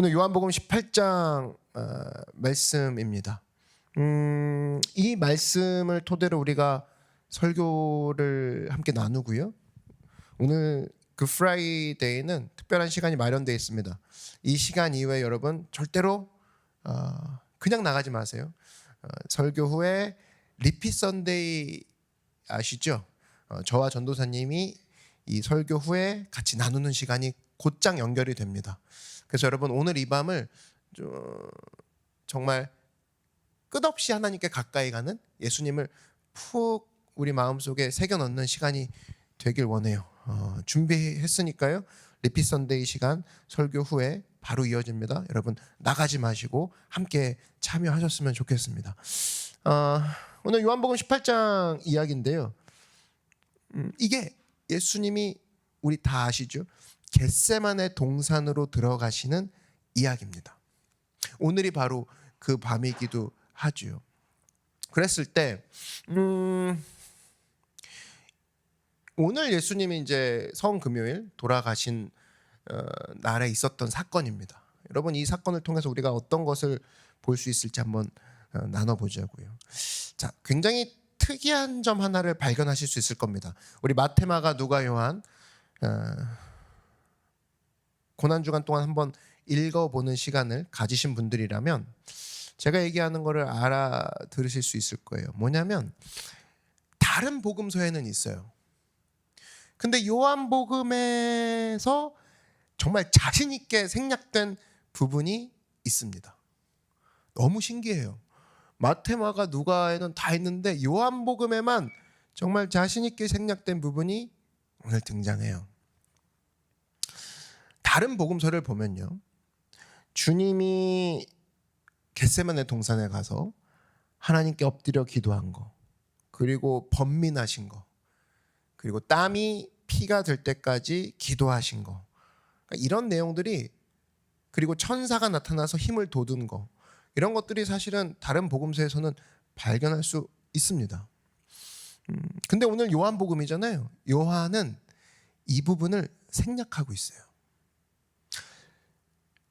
오늘 요한복음 18장 말씀입니다. 이 말씀을 토대로 우리가 설교를 함께 나누고요. 오늘 그 프라이데이는 특별한 시간이 마련되어 있습니다. 이 시간 이후에 여러분 절대로 그냥 나가지 마세요. 설교 후에 리피 선데이 아시죠? 저와 전도사님이 이 설교 후에 같이 나누는 시간이 곧장 연결이 됩니다. 그래서 여러분 오늘 이 밤을 정말 끝없이 하나님께 가까이 가는, 예수님을 푹 우리 마음속에 새겨 넣는 시간이 되길 원해요. 준비했으니까요. 리피 선데이 시간 설교 후에 바로 이어집니다. 여러분 나가지 마시고 함께 참여하셨으면 좋겠습니다. 오늘 요한복음 18장 이야기인데요. 이게 예수님이 우리 다 아시죠? 겟세마네 동산으로 들어가시는 이야기입니다. 오늘이 바로 그 밤이기도 하죠. 그랬을 때 오늘 예수님이 이제 성금요일 돌아가신 날에 있었던 사건입니다. 여러분 이 사건을 통해서 우리가 어떤 것을 볼 수 있을지 한번 나눠보자고요. 자, 굉장히 특이한 점 하나를 발견하실 수 있을 겁니다. 우리 마태, 마가, 누가, 요한 고난주간 동안 한번 읽어보는 시간을 가지신 분들이라면 제가 얘기하는 거를 알아들으실 수 있을 거예요. 뭐냐면 다른 복음서에는 있어요. 근데 요한복음에서 정말 자신 있게 생략된 부분이 있습니다. 너무 신기해요. 마태, 마가, 누가에는 다 있는데 요한복음에만 정말 자신 있게 생략된 부분이 오늘 등장해요. 다른 복음서를 보면요, 주님이 겟세마네 동산에 가서 하나님께 엎드려 기도한 거, 그리고 번민하신 거, 그리고 땀이 피가 될 때까지 기도하신 거, 그러니까 이런 내용들이, 그리고 천사가 나타나서 힘을 돋운 거, 이런 것들이 사실은 다른 복음서에서는 발견할 수 있습니다. 근데 오늘 요한복음이잖아요. 요한은 이 부분을 생략하고 있어요.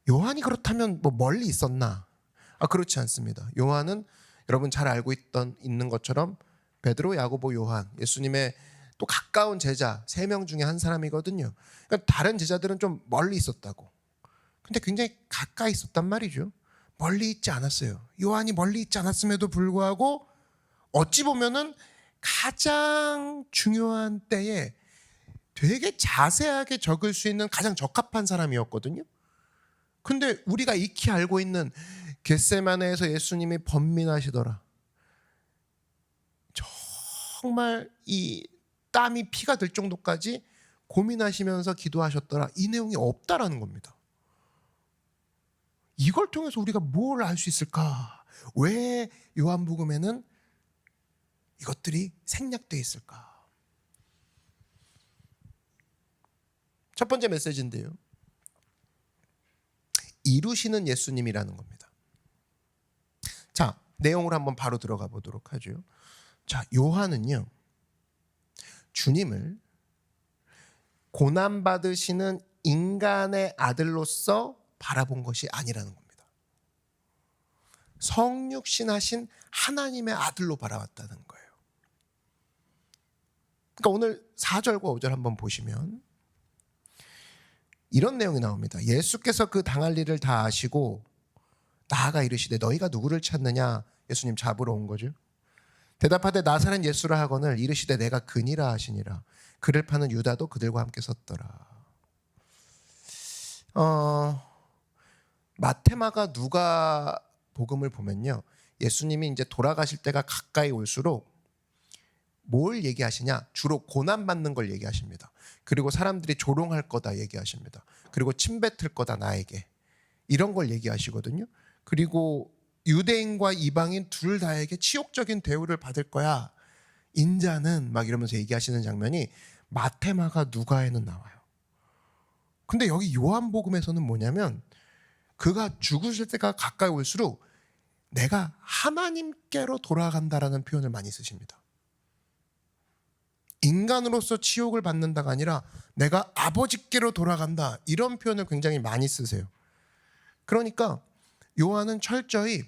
요한이 그렇다면 뭐 멀리 있었나? 그렇지 않습니다. 요한은 여러분 잘 알고 있는 것처럼 베드로, 야고보, 요한, 예수님의 또 가까운 제자 3명 중에 한 사람이거든요. 그러니까 다른 제자들은 좀 멀리 있었다고. 근데 굉장히 가까이 있었단 말이죠. 멀리 있지 않았어요. 요한이 멀리 있지 않았음에도 불구하고 어찌 보면은 가장 중요한 때에 되게 자세하게 적을 수 있는 가장 적합한 사람이었거든요. 근데 우리가 익히 알고 있는 겟세마네에서 예수님이 번민하시더라, 정말 이 땀이 피가 될 정도까지 고민하시면서 기도하셨더라, 이 내용이 없다라는 겁니다. 이걸 통해서 우리가 뭘 알 수 있을까? 왜 요한복음에는 이것들이 생략되어 있을까? 첫 번째 메시지인데요, 이루시는 예수님이라는 겁니다. 자, 내용으로 한번 바로 들어가 보도록 하죠. 자, 요한은요, 주님을 고난받으시는 인간의 아들로서 바라본 것이 아니라는 겁니다. 성육신하신 하나님의 아들로 바라봤다는 거예요. 그러니까 오늘 4절과 5절 한번 보시면 이런 내용이 나옵니다. 예수께서 그 당할 일을 다 아시고 나아가 이르시되 너희가 누구를 찾느냐? 예수님 잡으러 온 거죠. 대답하되 나사렛 예수라 하거늘 이르시되 내가 그니라 하시니라. 그를 파는 유다도 그들과 함께 섰더라. 마태, 마가, 누가 복음을 보면요, 예수님이 이제 돌아가실 때가 가까이 올수록 뭘 얘기하시냐? 주로 고난받는 걸 얘기하십니다. 그리고 사람들이 조롱할 거다 얘기하십니다. 그리고 침뱉을 거다 나에게, 이런 걸 얘기하시거든요. 그리고 유대인과 이방인 둘 다에게 치욕적인 대우를 받을 거야, 인자는, 막 이러면서 얘기하시는 장면이 마태, 마가, 누가에는 나와요. 근데 여기 요한복음에서는 뭐냐면 그가 죽으실 때가 가까이 올수록 내가 하나님께로 돌아간다라는 표현을 많이 쓰십니다. 인간으로서 치욕을 받는다가 아니라 내가 아버지께로 돌아간다, 이런 표현을 굉장히 많이 쓰세요. 그러니까 요한은 철저히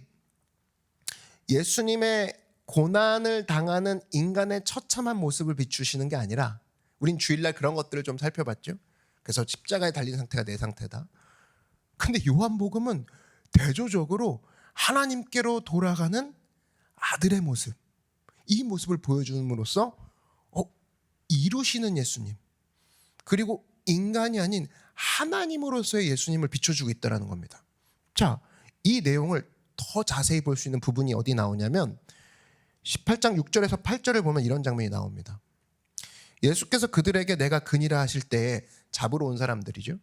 예수님의 고난을 당하는 인간의 처참한 모습을 비추시는 게 아니라, 우린 주일날 그런 것들을 좀 살펴봤죠. 그래서 십자가에 달린 상태가 내 상태다. 근데 요한복음은 대조적으로 하나님께로 돌아가는 아들의 모습, 이 모습을 보여줌으로써 이루시는 예수님, 그리고 인간이 아닌 하나님으로서의 예수님을 비춰주고 있다는 겁니다. 자, 이 내용을 더 자세히 볼 수 있는 부분이 어디 나오냐면 18장 6절에서 8절을 보면 이런 장면이 나옵니다. 예수께서 그들에게 내가 그니라 하실 때에 잡으러 온 사람들이죠.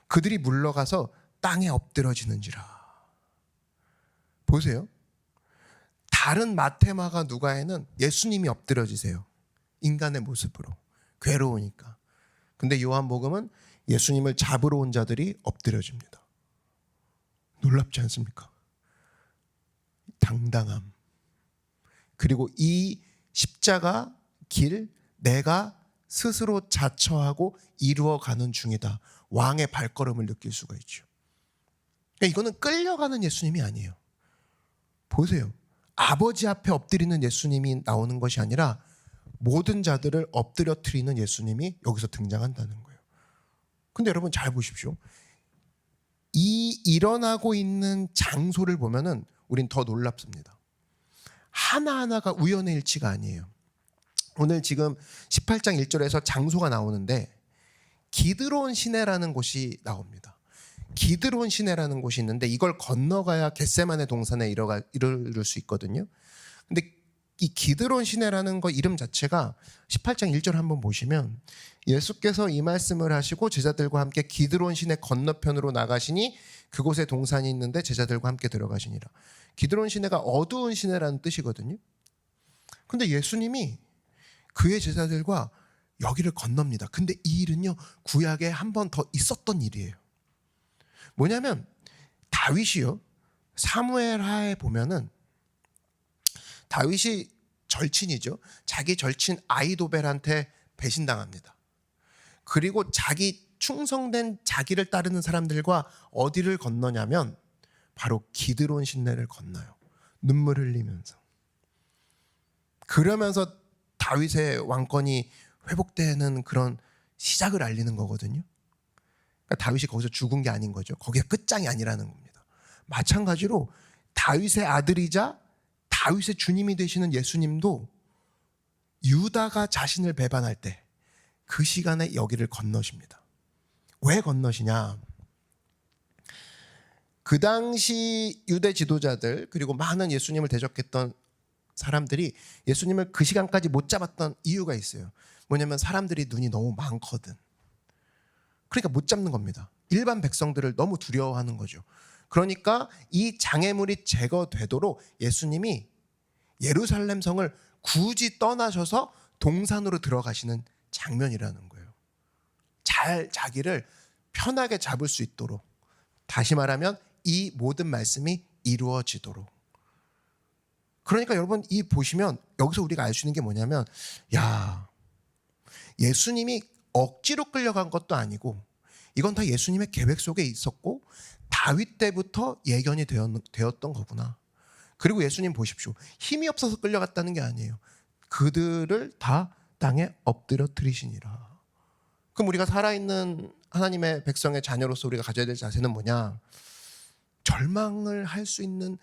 그들이 물러가서 땅에 엎드러지는지라. 보세요. 다른 마테마가 누가에는 예수님이 엎드러지세요. 인간의 모습으로. 괴로우니까. 근데 요한복음은 예수님을 잡으러 온 자들이 엎드려집니다. 놀랍지 않습니까? 당당함. 그리고 이 십자가 길 내가 스스로 자처하고 이루어가는 중이다. 왕의 발걸음을 느낄 수가 있죠. 그러니까 이거는 끌려가는 예수님이 아니에요. 보세요. 아버지 앞에 엎드리는 예수님이 나오는 것이 아니라 모든 자들을 엎드려뜨리는 예수님이 여기서 등장한다는 거예요. 근데 여러분 잘 보십시오. 이 일어나고 있는 장소를 보면은 우린 더 놀랍습니다. 하나하나가 우연의 일치가 아니에요. 오늘 지금 18장 1절에서 장소가 나오는데 기드론 시내라는 곳이 나옵니다. 기드론 시내라는 곳이 있는데 이걸 건너가야 겟세마네 동산에 이르를 수 있거든요. 근데 이 기드론 시내라는 거 이름 자체가 18장 1절 한번 보시면 예수께서 이 말씀을 하시고 제자들과 함께 기드론 시내 건너편으로 나가시니 그곳에 동산이 있는데 제자들과 함께 들어가시니라. 기드론 시내가 어두운 시내라는 뜻이거든요. 근데 예수님이 그의 제자들과 여기를 건넙니다. 근데 이 일은요, 구약에 한 번 더 있었던 일이에요. 뭐냐면 다윗이요, 사무엘하에 보면은 다윗이 절친이죠. 자기 절친 아히도벨한테 배신당합니다. 그리고 자기 충성된 자기를 따르는 사람들과 어디를 건너냐면 바로 기드론 시내를 건너요. 눈물 흘리면서. 그러면서 다윗의 왕권이 회복되는 그런 시작을 알리는 거거든요. 그러니까 다윗이 거기서 죽은 게 아닌 거죠. 거기가 끝장이 아니라는 겁니다. 마찬가지로 다윗의 아들이자 다윗의 주님이 되시는 예수님도 유다가 자신을 배반할 때 그 시간에 여기를 건너십니다. 왜 건너시냐? 그 당시 유대 지도자들 그리고 많은 예수님을 대적했던 사람들이 예수님을 그 시간까지 못 잡았던 이유가 있어요. 뭐냐면 사람들이 눈이 너무 많거든. 그러니까 못 잡는 겁니다. 일반 백성들을 너무 두려워하는 거죠. 그러니까 이 장애물이 제거되도록 예수님이 예루살렘 성을 굳이 떠나셔서 동산으로 들어가시는 장면이라는 거예요. 잘 자기를 편하게 잡을 수 있도록, 다시 말하면 이 모든 말씀이 이루어지도록. 그러니까 여러분 이 보시면 여기서 우리가 알 수 있는 게 뭐냐면, 야, 예수님이 억지로 끌려간 것도 아니고 이건 다 예수님의 계획 속에 있었고 다윗 때부터 예견이 되었던 거구나. 그리고 예수님 보십시오. 힘이 없어서 끌려갔다는 게 아니에요. 그들을 다 땅에 엎드려뜨리시니라. 그럼 우리가 살아있는 하나님의 백성의 자녀로서 우리가 가져야 될 자세는 뭐냐? 절망을 할 수 있는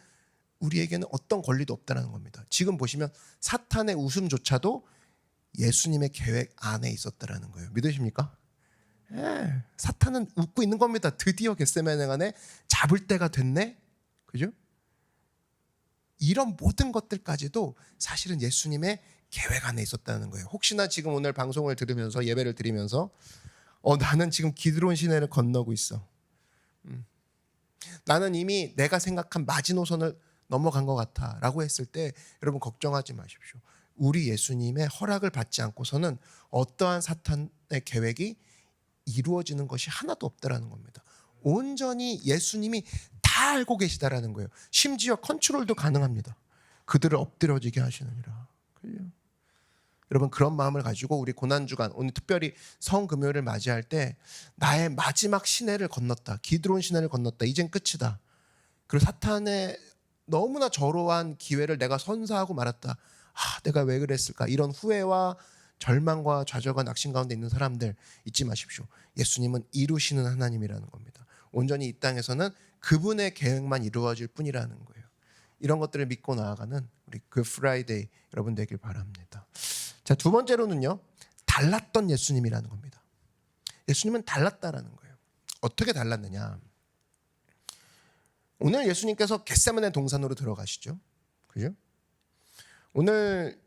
우리에게는 어떤 권리도 없다는 겁니다. 지금 보시면 사탄의 웃음조차도 예수님의 계획 안에 있었다는 거예요. 믿으십니까? 사탄은 웃고 있는 겁니다. 드디어 겟세마네 잡을 때가 됐네. 그죠? 이런 모든 것들까지도 사실은 예수님의 계획 안에 있었다는 거예요. 혹시나 지금 오늘 방송을 들으면서 예배를 드리면서 나는 지금 기드론 시내를 건너고 있어. 나는 이미 내가 생각한 마지노선을 넘어간 것 같아 라고 했을 때 여러분 걱정하지 마십시오. 우리 예수님의 허락을 받지 않고서는 어떠한 사탄의 계획이 이루어지는 것이 하나도 없다라는 겁니다. 온전히 예수님이 다 알고 계시다라는 거예요. 심지어 컨트롤도 가능합니다. 그들을 엎드려지게 하시느니라. 여러분 그런 마음을 가지고 우리 고난주간 오늘 특별히 성금요일을 맞이할 때 나의 마지막 시내를 건넜다. 기드론 시내를 건넜다. 이젠 끝이다. 그리고 사탄의 너무나 저로한 기회를 내가 선사하고 말았다. 내가 왜 그랬을까? 이런 후회와 절망과 좌절과 낙심 가운데 있는 사람들 잊지 마십시오. 예수님은 이루시는 하나님이라는 겁니다. 온전히 이 땅에서는 그분의 계획만 이루어질 뿐이라는 거예요. 이런 것들을 믿고 나아가는 우리 그 프라이데이 여러분 되길 바랍니다. 자, 두 번째로는요. 달랐던 예수님이라는 겁니다. 예수님은 달랐다라는 거예요. 어떻게 달랐느냐? 오늘 예수님께서 겟세마네 동산으로 들어가시죠. 그죠? 오늘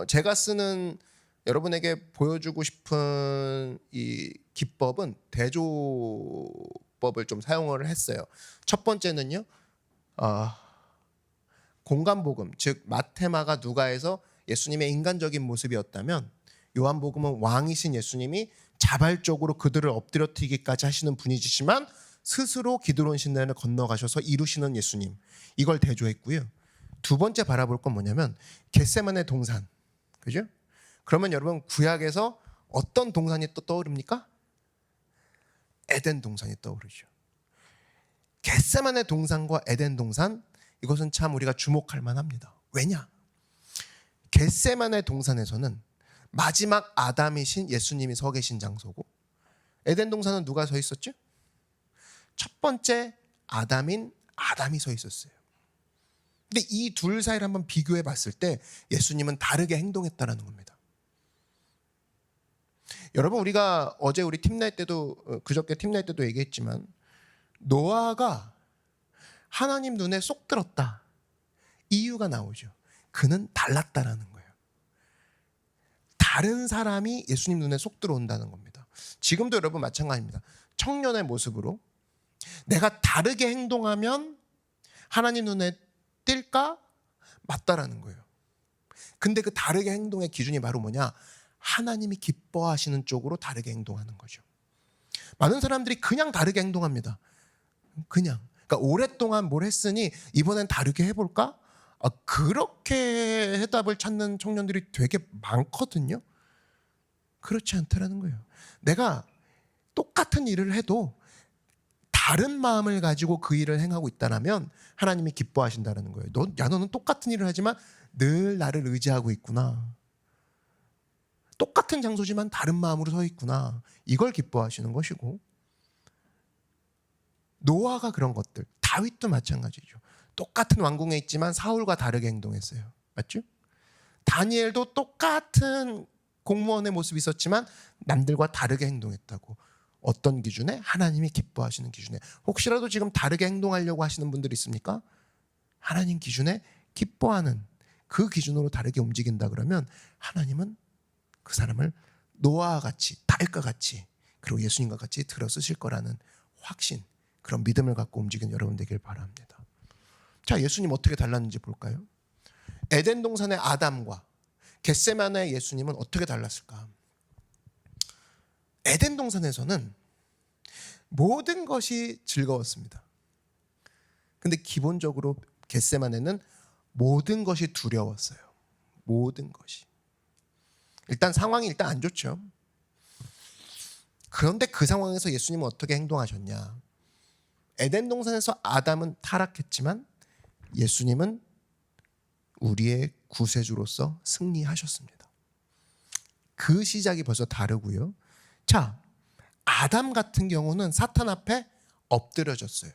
제가 쓰는 여러분에게 보여주고 싶은 이 기법은 대조법을 좀 사용을 했어요. 첫 번째는요. 공간복음, 즉 마테마가 누가에서 예수님의 인간적인 모습이었다면 요한복음은 왕이신 예수님이 자발적으로 그들을 엎드려뜨리기까지 하시는 분이시지만 스스로 기드론 시내를 건너가셔서 이루시는 예수님, 이걸 대조했고요. 두 번째 바라볼 건 뭐냐면 겟세마네 동산, 그죠? 그러면 여러분 구약에서 어떤 동산이 또 떠오릅니까? 에덴 동산이 떠오르죠. 겟세마네 동산과 에덴 동산, 이것은 참 우리가 주목할 만합니다. 왜냐? 겟세마네 동산에서는 마지막 아담이신 예수님이 서 계신 장소고, 에덴 동산은 누가 서 있었죠? 첫 번째 아담인 아담이 서 있었어요. 근데 이 둘 사이를 한번 비교해 봤을 때 예수님은 다르게 행동했다라는 겁니다. 여러분 우리가 어제 우리 팀나잇 때도 그저께 팀나잇 때도 얘기했지만 노아가 하나님 눈에 쏙 들었다. 이유가 나오죠. 그는 달랐다라는 거예요. 다른 사람이 예수님 눈에 쏙 들어온다는 겁니다. 지금도 여러분 마찬가지입니다. 청년의 모습으로 내가 다르게 행동하면 하나님 눈에 띌까? 맞다라는 거예요. 근데 그 다르게 행동의 기준이 바로 뭐냐? 하나님이 기뻐하시는 쪽으로 다르게 행동하는 거죠. 많은 사람들이 그냥 다르게 행동합니다. 그냥. 그러니까 오랫동안 뭘 했으니 이번엔 다르게 해볼까? 그렇게 해답을 찾는 청년들이 되게 많거든요. 그렇지 않다라는 거예요. 내가 똑같은 일을 해도 다른 마음을 가지고 그 일을 행하고 있다면 하나님이 기뻐하신다는 거예요. 너는 똑같은 일을 하지만 늘 나를 의지하고 있구나. 똑같은 장소지만 다른 마음으로 서 있구나. 이걸 기뻐하시는 것이고, 노아가 그런 것들, 다윗도 마찬가지죠. 똑같은 왕궁에 있지만 사울과 다르게 행동했어요. 맞죠? 다니엘도 똑같은 공무원의 모습이 있었지만 남들과 다르게 행동했다고. 어떤 기준에? 하나님이 기뻐하시는 기준에. 혹시라도 지금 다르게 행동하려고 하시는 분들 있습니까? 하나님 기준에 기뻐하는 그 기준으로 다르게 움직인다 그러면 하나님은 그 사람을 노아와 같이, 다윗과 같이, 그리고 예수님과 같이 들어쓰실 거라는 확신, 그런 믿음을 갖고 움직이는 여러분 되길 바랍니다. 자, 예수님 어떻게 달랐는지 볼까요? 에덴 동산의 아담과 겟세마네 예수님은 어떻게 달랐을까? 에덴 동산에서는 모든 것이 즐거웠습니다. 근데 기본적으로 겟세마네는 모든 것이 두려웠어요. 모든 것이. 일단 상황이 일단 안 좋죠. 그런데 그 상황에서 예수님은 어떻게 행동하셨냐? 에덴 동산에서 아담은 타락했지만 예수님은 우리의 구세주로서 승리하셨습니다. 그 시작이 벌써 다르고요. 자, 아담 같은 경우는 사탄 앞에 엎드려졌어요.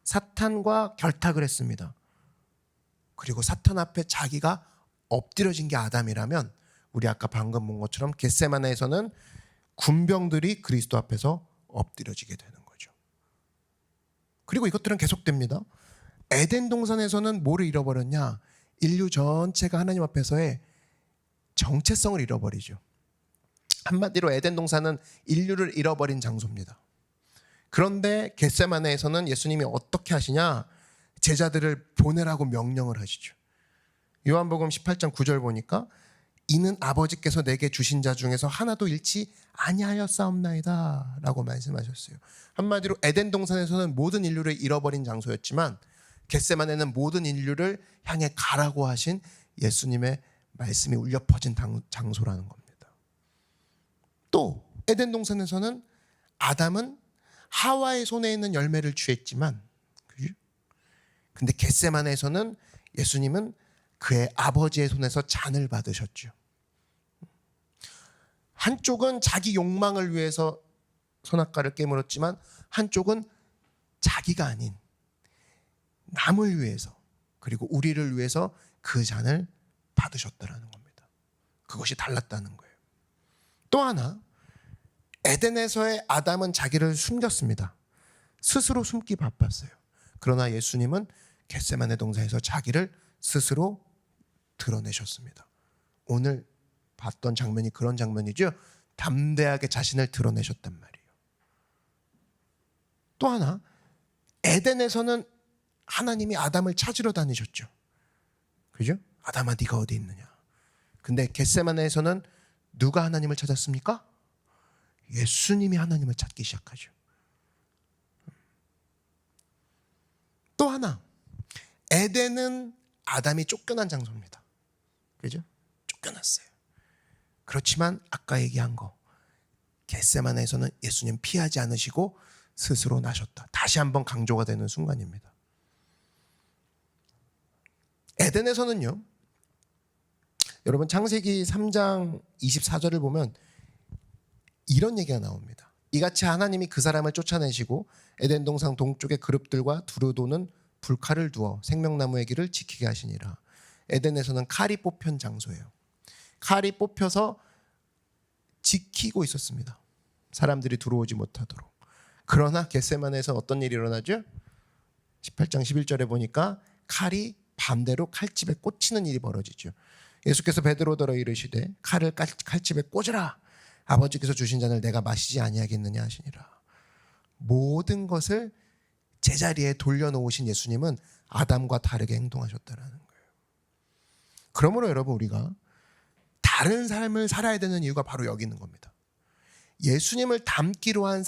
사탄과 결탁을 했습니다. 그리고 사탄 앞에 자기가 엎드려진 게 아담이라면 우리 아까 방금 본 것처럼 겟세마네에서는 군병들이 그리스도 앞에서 엎드려지게 되는 거죠. 그리고 이것들은 계속됩니다. 에덴 동산에서는 뭐를 잃어버렸냐? 인류 전체가 하나님 앞에서의 정체성을 잃어버리죠. 한마디로 에덴 동산은 인류를 잃어버린 장소입니다. 그런데 겟세마네에서는 예수님이 어떻게 하시냐? 제자들을 보내라고 명령을 하시죠. 요한복음 18장 9절 보니까 이는 아버지께서 내게 주신 자 중에서 하나도 잃지 아니하였사옵나이다 라고 말씀하셨어요. 한마디로 에덴 동산에서는 모든 인류를 잃어버린 장소였지만 겟세마네는 모든 인류를 향해 가라고 하신 예수님의 말씀이 울려 퍼진 장소라는 겁니다. 또 에덴 동산에서는 아담은 하와의 손에 있는 열매를 취했지만, 근데 겟세마네에서는 예수님은 그의 아버지의 손에서 잔을 받으셨죠. 한쪽은 자기 욕망을 위해서 선악과를 깨물었지만 한쪽은 자기가 아닌 남을 위해서, 그리고 우리를 위해서 그 잔을 받으셨다라는 겁니다. 그것이 달랐다는 거예요. 또 하나, 에덴에서의 아담은 자기를 숨겼습니다. 스스로 숨기 바빴어요. 그러나 예수님은 겟세마네 동산에서 자기를 스스로 드러내셨습니다. 오늘 봤던 장면이 그런 장면이죠. 담대하게 자신을 드러내셨단 말이에요. 또 하나, 에덴에서는 하나님이 아담을 찾으러 다니셨죠. 그죠? 아담아 네가 어디 있느냐. 근데 겟세마네에서는 누가 하나님을 찾았습니까? 예수님이 하나님을 찾기 시작하죠. 또 하나, 에덴은 아담이 쫓겨난 장소입니다. 그죠? 쫓겨났어요. 그렇지만 아까 얘기한 거, 겟세마네에서는 예수님 피하지 않으시고 스스로 나셨다. 다시 한번 강조가 되는 순간입니다. 에덴에서는요, 여러분 창세기 3장 24절을 보면 이런 얘기가 나옵니다. 이같이 하나님이 그 사람을 쫓아내시고 에덴 동산 동쪽의 그룹들과 두루 도는 불칼을 두어 생명나무의 길을 지키게 하시니라. 에덴에서는 칼이 뽑힌 장소예요. 칼이 뽑혀서 지키고 있었습니다. 사람들이 들어오지 못하도록. 그러나 겟세마네에서 어떤 일이 일어나죠? 18장 11절에 보니까 칼이 반대로 칼집에 꽂히는 일이 벌어지죠. 예수께서 베드로더러 이르시되 칼을 칼집에 꽂으라. 아버지께서 주신 잔을 내가 마시지 아니하겠느냐 하시니라. 모든 것을 제자리에 돌려놓으신 예수님은 아담과 다르게 행동하셨다라는 거예요. 그러므로 여러분, 우리가 다른 삶을 살아야 되는 이유가 바로 여기 있는 겁니다. 예수님을 닮기로 한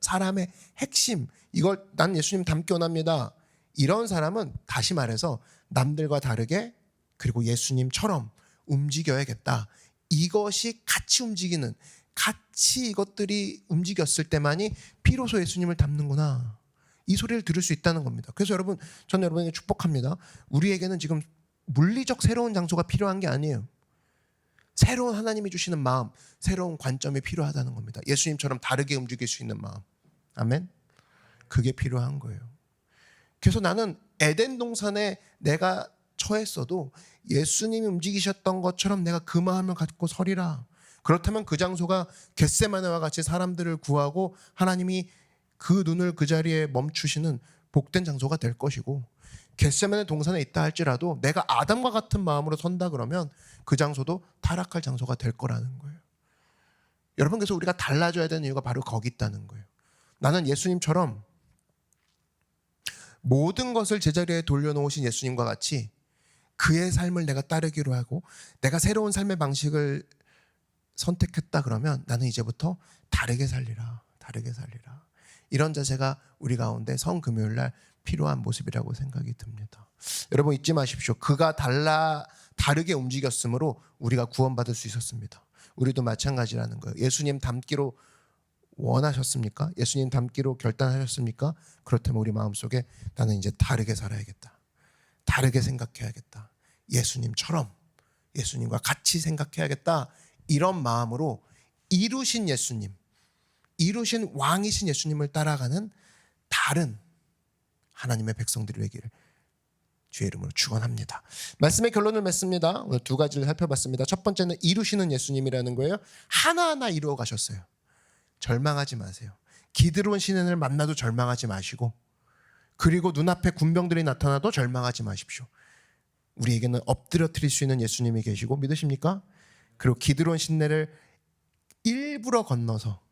사람의 핵심, 이걸 난 예수님 닮기 원합니다. 이런 사람은 다시 말해서 남들과 다르게, 그리고 예수님처럼 움직여야겠다. 이것이 같이 움직이는, 같이 이것들이 움직였을 때만이 비로소 예수님을 닮는구나, 이 소리를 들을 수 있다는 겁니다. 그래서 여러분, 저는 여러분에게 축복합니다. 우리에게는 지금 물리적 새로운 장소가 필요한 게 아니에요. 새로운 하나님이 주시는 마음, 새로운 관점이 필요하다는 겁니다. 예수님처럼 다르게 움직일 수 있는 마음. 아멘. 그게 필요한 거예요. 그래서 나는 에덴 동산에 내가 처했어도 예수님이 움직이셨던 것처럼 내가 그 마음을 갖고 서리라. 그렇다면 그 장소가 겟세마네와 같이 사람들을 구하고 하나님이 그 눈을 그 자리에 멈추시는 복된 장소가 될 것이고, 겟세마네 동산에 있다 할지라도 내가 아담과 같은 마음으로 선다 그러면 그 장소도 타락할 장소가 될 거라는 거예요. 여러분, 그래서 우리가 달라져야 되는 이유가 바로 거기 있다는 거예요. 나는 예수님처럼 모든 것을 제자리에 돌려놓으신 예수님과 같이 그의 삶을 내가 따르기로 하고 내가 새로운 삶의 방식을 선택했다 그러면 나는 이제부터 다르게 살리라, 다르게 살리라. 이런 자세가 우리 가운데 성금요일날 필요한 모습이라고 생각이 듭니다. 여러분, 잊지 마십시오. 그가 다르게 움직였으므로 우리가 구원받을 수 있었습니다. 우리도 마찬가지라는 거예요. 예수님 닮기로 원하셨습니까? 예수님 닮기로 결단하셨습니까? 그렇다면 우리 마음속에 나는 이제 다르게 살아야겠다, 다르게 생각해야겠다, 예수님처럼, 예수님과 같이 생각해야겠다, 이런 마음으로 이루신 예수님, 이루신 왕이신 예수님을 따라가는 다른 하나님의 백성들이 되기를 주의 이름으로 축원합니다. 말씀의 결론을 맺습니다. 오늘 두 가지를 살펴봤습니다. 첫 번째는 이루시는 예수님이라는 거예요. 하나하나 이루어 가셨어요. 절망하지 마세요. 기드론 시내를 만나도 절망하지 마시고, 그리고 눈앞에 군병들이 나타나도 절망하지 마십시오. 우리에게는 엎드려뜨릴 수 있는 예수님이 계시고, 믿으십니까? 그리고 기드론 시내를 일부러 건너서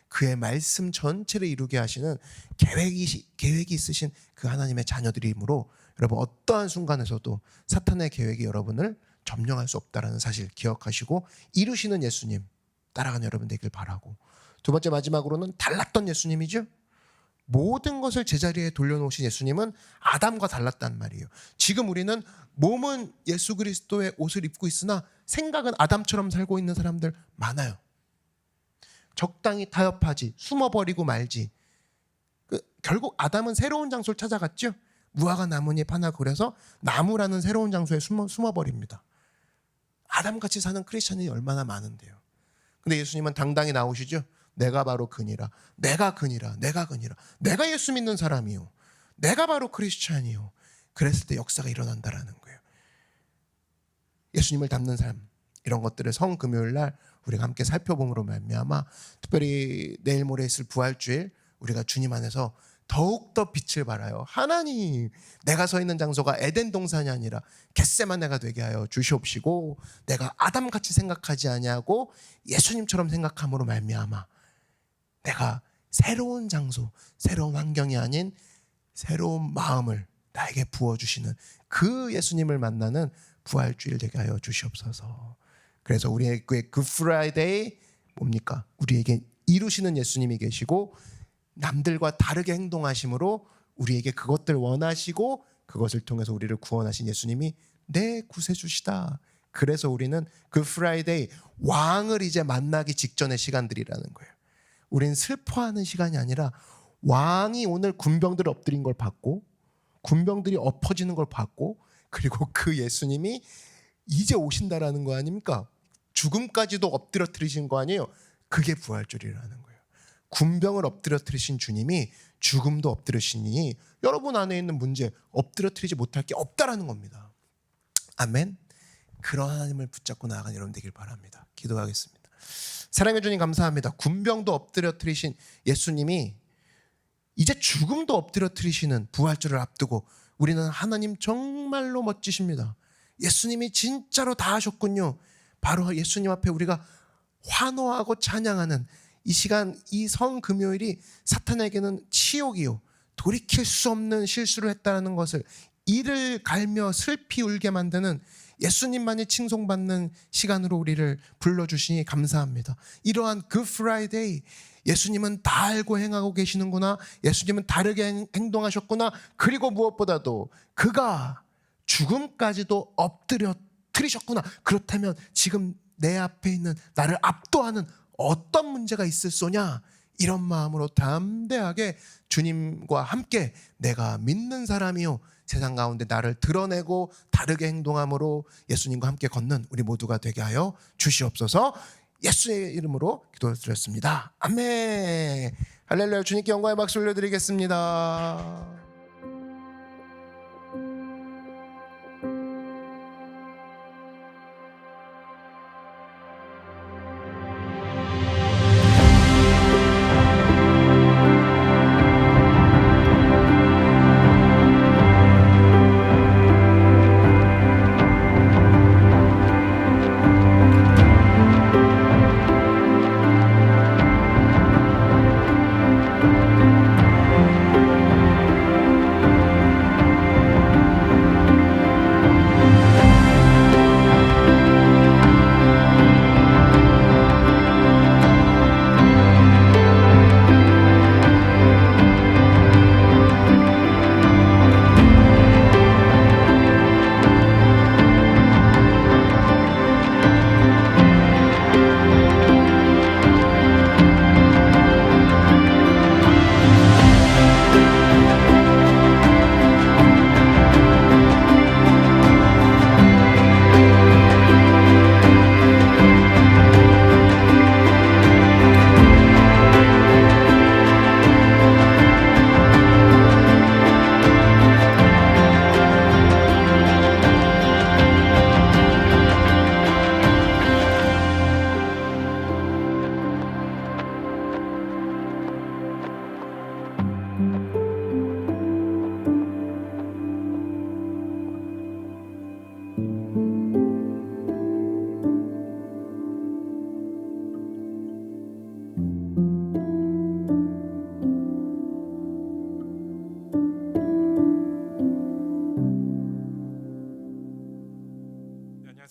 그의 말씀 전체를 이루게 하시는 계획이 있으신 그 하나님의 자녀들이므로 여러분, 어떠한 순간에서도 사탄의 계획이 여러분을 점령할 수 없다는 사실 기억하시고 이루시는 예수님 따라가는 여러분 되길 바라고, 두 번째 마지막으로는 달랐던 예수님이죠. 모든 것을 제자리에 돌려놓으신 예수님은 아담과 달랐단 말이에요. 지금 우리는 몸은 예수 그리스도의 옷을 입고 있으나 생각은 아담처럼 살고 있는 사람들 많아요. 적당히 타협하지, 숨어버리고 말지. 결국 아담은 새로운 장소를 찾아갔죠. 무화과 나뭇잎 하나 그려서 나무라는 새로운 장소에 숨어버립니다. 아담같이 사는 크리스천이 얼마나 많은데요. 근데 예수님은 당당히 나오시죠. 내가 바로 그니라. 내가 그니라. 내가 그니라. 내가 예수 믿는 사람이요. 내가 바로 크리스천이요. 그랬을 때 역사가 일어난다라는 거예요. 예수님을 닮는 삶, 이런 것들을 성금요일 날 우리가 함께 살펴봄으로 말미암아 특별히 내일 모레 있을 부활주일 우리가 주님 안에서 더욱더 빛을 발하여 하나님, 내가 서 있는 장소가 에덴 동산이 아니라 겟세마네가 되게 하여 주시옵시고, 내가 아담같이 생각하지 아니하고 예수님처럼 생각함으로 말미암아 내가 새로운 장소, 새로운 환경이 아닌 새로운 마음을 나에게 부어주시는 그 예수님을 만나는 부활주일 되게 하여 주시옵소서. 그래서 우리의 굿프라이데이 뭡니까? 우리에게 이루시는 예수님이 계시고 남들과 다르게 행동하심으로 우리에게 그것들 원하시고 그것을 통해서 우리를 구원하신 예수님이 내 구세주시다. 그래서 우리는 굿프라이데이, 왕을 이제 만나기 직전의 시간들이라는 거예요. 우리는 슬퍼하는 시간이 아니라 왕이 오늘 군병들을 엎드린 걸 봤고 군병들이 엎어지는 걸 봤고 그리고 그 예수님이 이제 오신다라는 거 아닙니까? 죽음까지도 엎드려뜨리신 거 아니에요? 그게 부활절이라는 거예요. 군병을 엎드려뜨리신 주님이 죽음도 엎드리시니 여러분 안에 있는 문제 엎드려뜨리지 못할 게 없다라는 겁니다. 아멘. 그런 하나님을 붙잡고 나아가는 여러분 되길 바랍니다. 기도하겠습니다. 사랑해 주님 감사합니다. 군병도 엎드려뜨리신 예수님이 이제 죽음도 엎드려뜨리시는 부활절을 앞두고 우리는 하나님 정말로 멋지십니다. 예수님이 진짜로 다 하셨군요. 바로 예수님 앞에 우리가 환호하고 찬양하는 이 시간, 이 성금요일이 사탄에게는 치욕이요, 돌이킬 수 없는 실수를 했다는 것을 이를 갈며 슬피 울게 만드는 예수님만이 칭송받는 시간으로 우리를 불러주시니 감사합니다. 이러한 굿프라이데이, 예수님은 다 알고 행하고 계시는구나, 예수님은 다르게 행동하셨구나, 그리고 무엇보다도 그가 죽음까지도 엎드려뜨리셨구나. 그렇다면 지금 내 앞에 있는 나를 압도하는 어떤 문제가 있을소냐, 이런 마음으로 담대하게 주님과 함께 내가 믿는 사람이요, 세상 가운데 나를 드러내고 다르게 행동함으로 예수님과 함께 걷는 우리 모두가 되게 하여 주시옵소서. 예수의 이름으로 기도드렸습니다. 아멘. 할렐루야. 주님께 영광의 박수 올려드리겠습니다.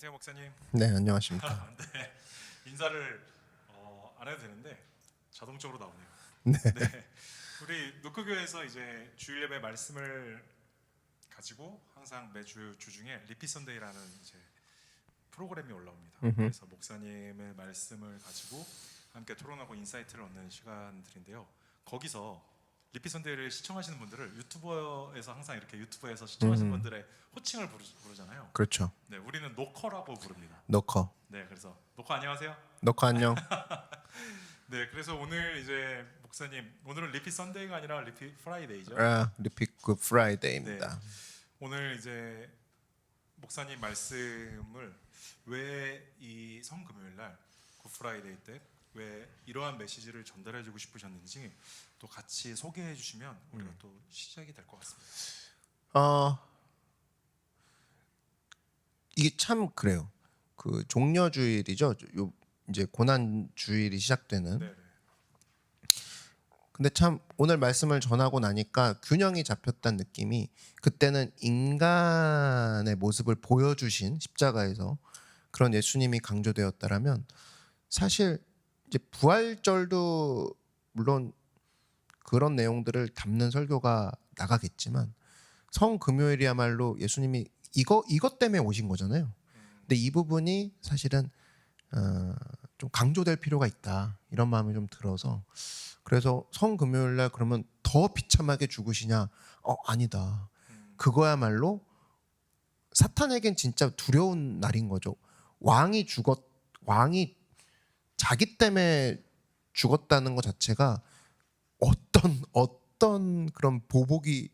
안녕하세요, 목사님. 네, 안녕하십니까. 네, 인사를 안 해도 되는데 자동적으로 나오네요. 네. 네. 우리 노크교회에서 이제 주일 예배 말씀을 가지고 항상 매주 주중에 리피 선데이라는 이제 프로그램이 올라옵니다. 그래서 목사님의 말씀을 가지고 함께 토론하고 인사이트를 얻는 시간들인데요. 거기서 리피 선데이를 시청하시는 분들을 유튜버에서 항상 이렇게 유튜브에서 시청하시는 분들의 호칭을 부르잖아요. 그렇죠. 네, 우리는 노커라고 부릅니다. 노커. 네, 그래서 노커 안녕하세요. 노커 안녕. 네, 그래서 오늘 이제 목사님 오늘은 리피 선데이가 아니라 리피 프라이데이죠. 리핏 굿 프라이데이입니다. 오늘 이제 목사님 말씀을 왜 이 성금요일 날 굿프라이데이 때 왜 이러한 메시지를 전달해주고 싶으셨는지 또 같이 소개해 주시면 우리가 또 시작이 될 것 같습니다. 이게 참 그래요. 그 종려주일이죠. 요 이제 고난 주일이 시작되는. 네, 근데 참 오늘 말씀을 전하고 나니까 균형이 잡혔다는 느낌이, 그때는 인간의 모습을 보여주신 십자가에서 그런 예수님이 강조되었다라면, 사실 이제 부활절도 물론 그런 내용들을 담는 설교가 나가겠지만 성금요일이야말로 예수님이 이것 때문에 오신 거잖아요. 근데 이 부분이 사실은 좀 강조될 필요가 있다, 이런 마음이 좀 들어서, 그래서 성금요일날 그러면 더 비참하게 죽으시냐? 아니다. 그거야말로 사탄에겐 진짜 두려운 날인 거죠. 왕이 자기 때문에 죽었다는 것 자체가 어떤 그런 보복이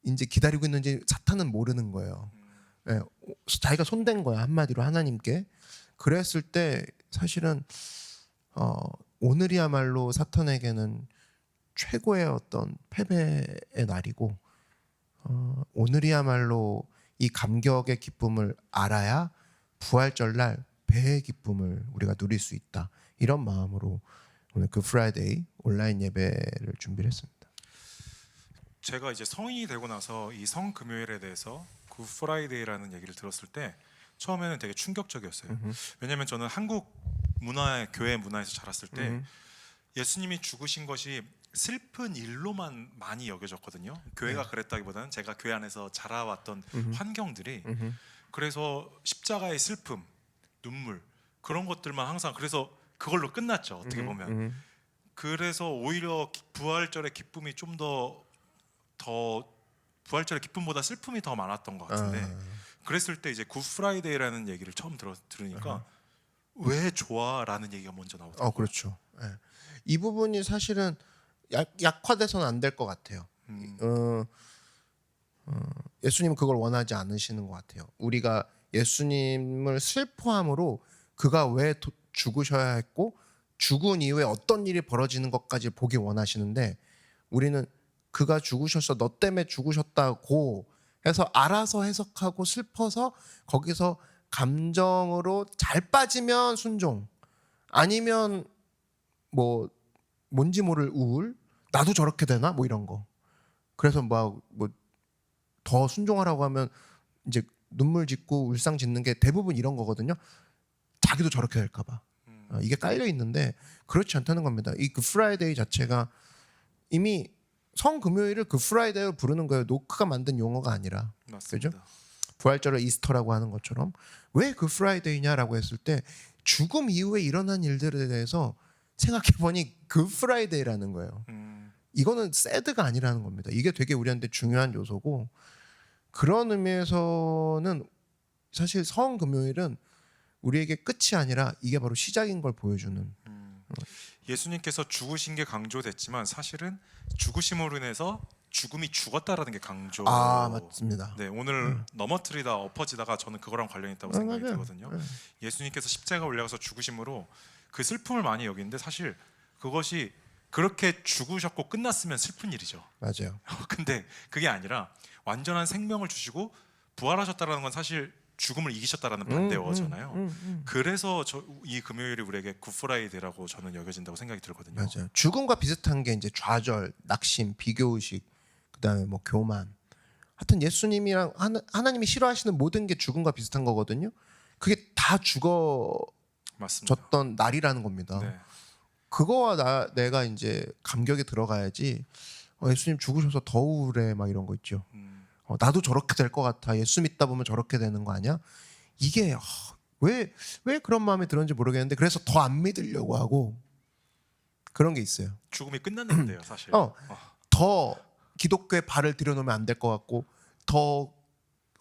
이제 기다리고 있는지 사탄은 모르는 거예요. 예, 자기가 손댄 거야, 한마디로 하나님께. 그랬을 때 사실은 오늘이야말로 사탄에게는 최고의 어떤 패배의 날이고, 오늘이야말로 이 감격의 기쁨을 알아야 부활절날 배의 기쁨을 우리가 누릴 수 있다, 이런 마음으로 오늘 그 프라이데이 온라인 예배를 준비를 했습니다. 제가 이제 성인이 되고 나서 이 성금요일에 대해서 굿프라이데이라는 얘기를 들었을 때 처음에는 되게 충격적이었어요. 왜냐하면 저는 한국 교회 문화에서 자랐을 때 예수님이 죽으신 것이 슬픈 일로만 많이 여겨졌거든요. 교회가 그랬다기보다는 제가 교회 안에서 자라왔던 환경들이, 그래서 십자가의 슬픔, 눈물, 그런 것들만 항상, 그래서 그걸로 끝났죠, 어떻게 보면. 그래서 오히려 부활절의 기쁨이 좀 더 부활절의 기쁨보다 슬픔이 더 많았던 것 같은데, 그랬을 때 이제 굿프라이데이라는 얘기를 처음 들으니까 왜 좋아라는 얘기가 먼저 나오더라고요. 그렇죠. 예. 이 부분이 사실은 약화돼서는 안 될 것 같아요. 예수님은 그걸 원하지 않으시는 것 같아요. 우리가 예수님을 슬퍼함으로 그가 왜 죽으셔야 했고 죽은 이후에 어떤 일이 벌어지는 것까지 보기 원하시는데, 우리는 그가 죽으셔서 너 때문에 죽으셨다고 해서 알아서 해석하고 슬퍼서 거기서 감정으로 잘 빠지면 순종, 아니면 뭐 뭔지 모를 우울, 나도 저렇게 되나 뭐 이런 거. 그래서 뭐 더 순종하라고 하면 이제 눈물 짓고 울상 짓는 게 대부분 이런 거거든요. 자기도 저렇게 될까 봐. 이게 깔려 있는데 그렇지 않다는 겁니다. 이 굿프라이데이 자체가 이미 성금요일을 굿프라이데이로 부르는 거예요. 노크가 만든 용어가 아니라. 맞습니다. 그죠? 부활절을 이스터라고 하는 것처럼. 왜 굿프라이데이냐라고 했을 때 죽음 이후에 일어난 일들에 대해서 생각해보니 굿프라이데이라는 거예요. 이거는 새드가 아니라는 겁니다. 이게 되게 우리한테 중요한 요소고, 그런 의미에서는 사실 성금요일은 우리에게 끝이 아니라 이게 바로 시작인 걸 보여주는. 예수님께서 죽으신 게 강조됐지만 사실은 죽으심으로 인해서 죽음이 죽었다라는 게 강조. 맞습니다. 네, 오늘 넘어뜨리다 엎어지다가 저는 그거랑 관련이 있다고 생각이 들거든요. 예수님께서 십자가 올라가서 죽으심으로 그 슬픔을 많이 여기는데, 사실 그것이 그렇게 죽으셨고 끝났으면 슬픈 일이죠. 맞아요. 근데 그게 아니라 완전한 생명을 주시고 부활하셨다라는 건 사실 죽음을 이기셨다라는 반대어잖아요. 그래서 이 금요일이 우리에게 굿프라이데이라고 저는 여겨진다고 생각이 들거든요. 맞아요. 죽음과 비슷한 게 이제 좌절, 낙심, 비교의식, 그다음에 뭐 교만. 하여튼 예수님이랑 하나님이 싫어하시는 모든 게 죽음과 비슷한 거거든요. 그게 다 죽어졌던 맞습니다. 날이라는 겁니다. 네. 그거와 내가 이제 감격이 들어가야지. 예수님 죽으셔서 더 우울해 막 이런 거 있죠. 나도 저렇게 될 것 같아. 예수 믿다 보면 저렇게 되는 거 아니야? 이게 왜 그런 마음이 들었는지 모르겠는데 그래서 더 안 믿으려고 하고 그런 게 있어요. 죽음이 끝났는데요, 사실. 더 기독교에 발을 들여놓으면 안 될 것 같고 더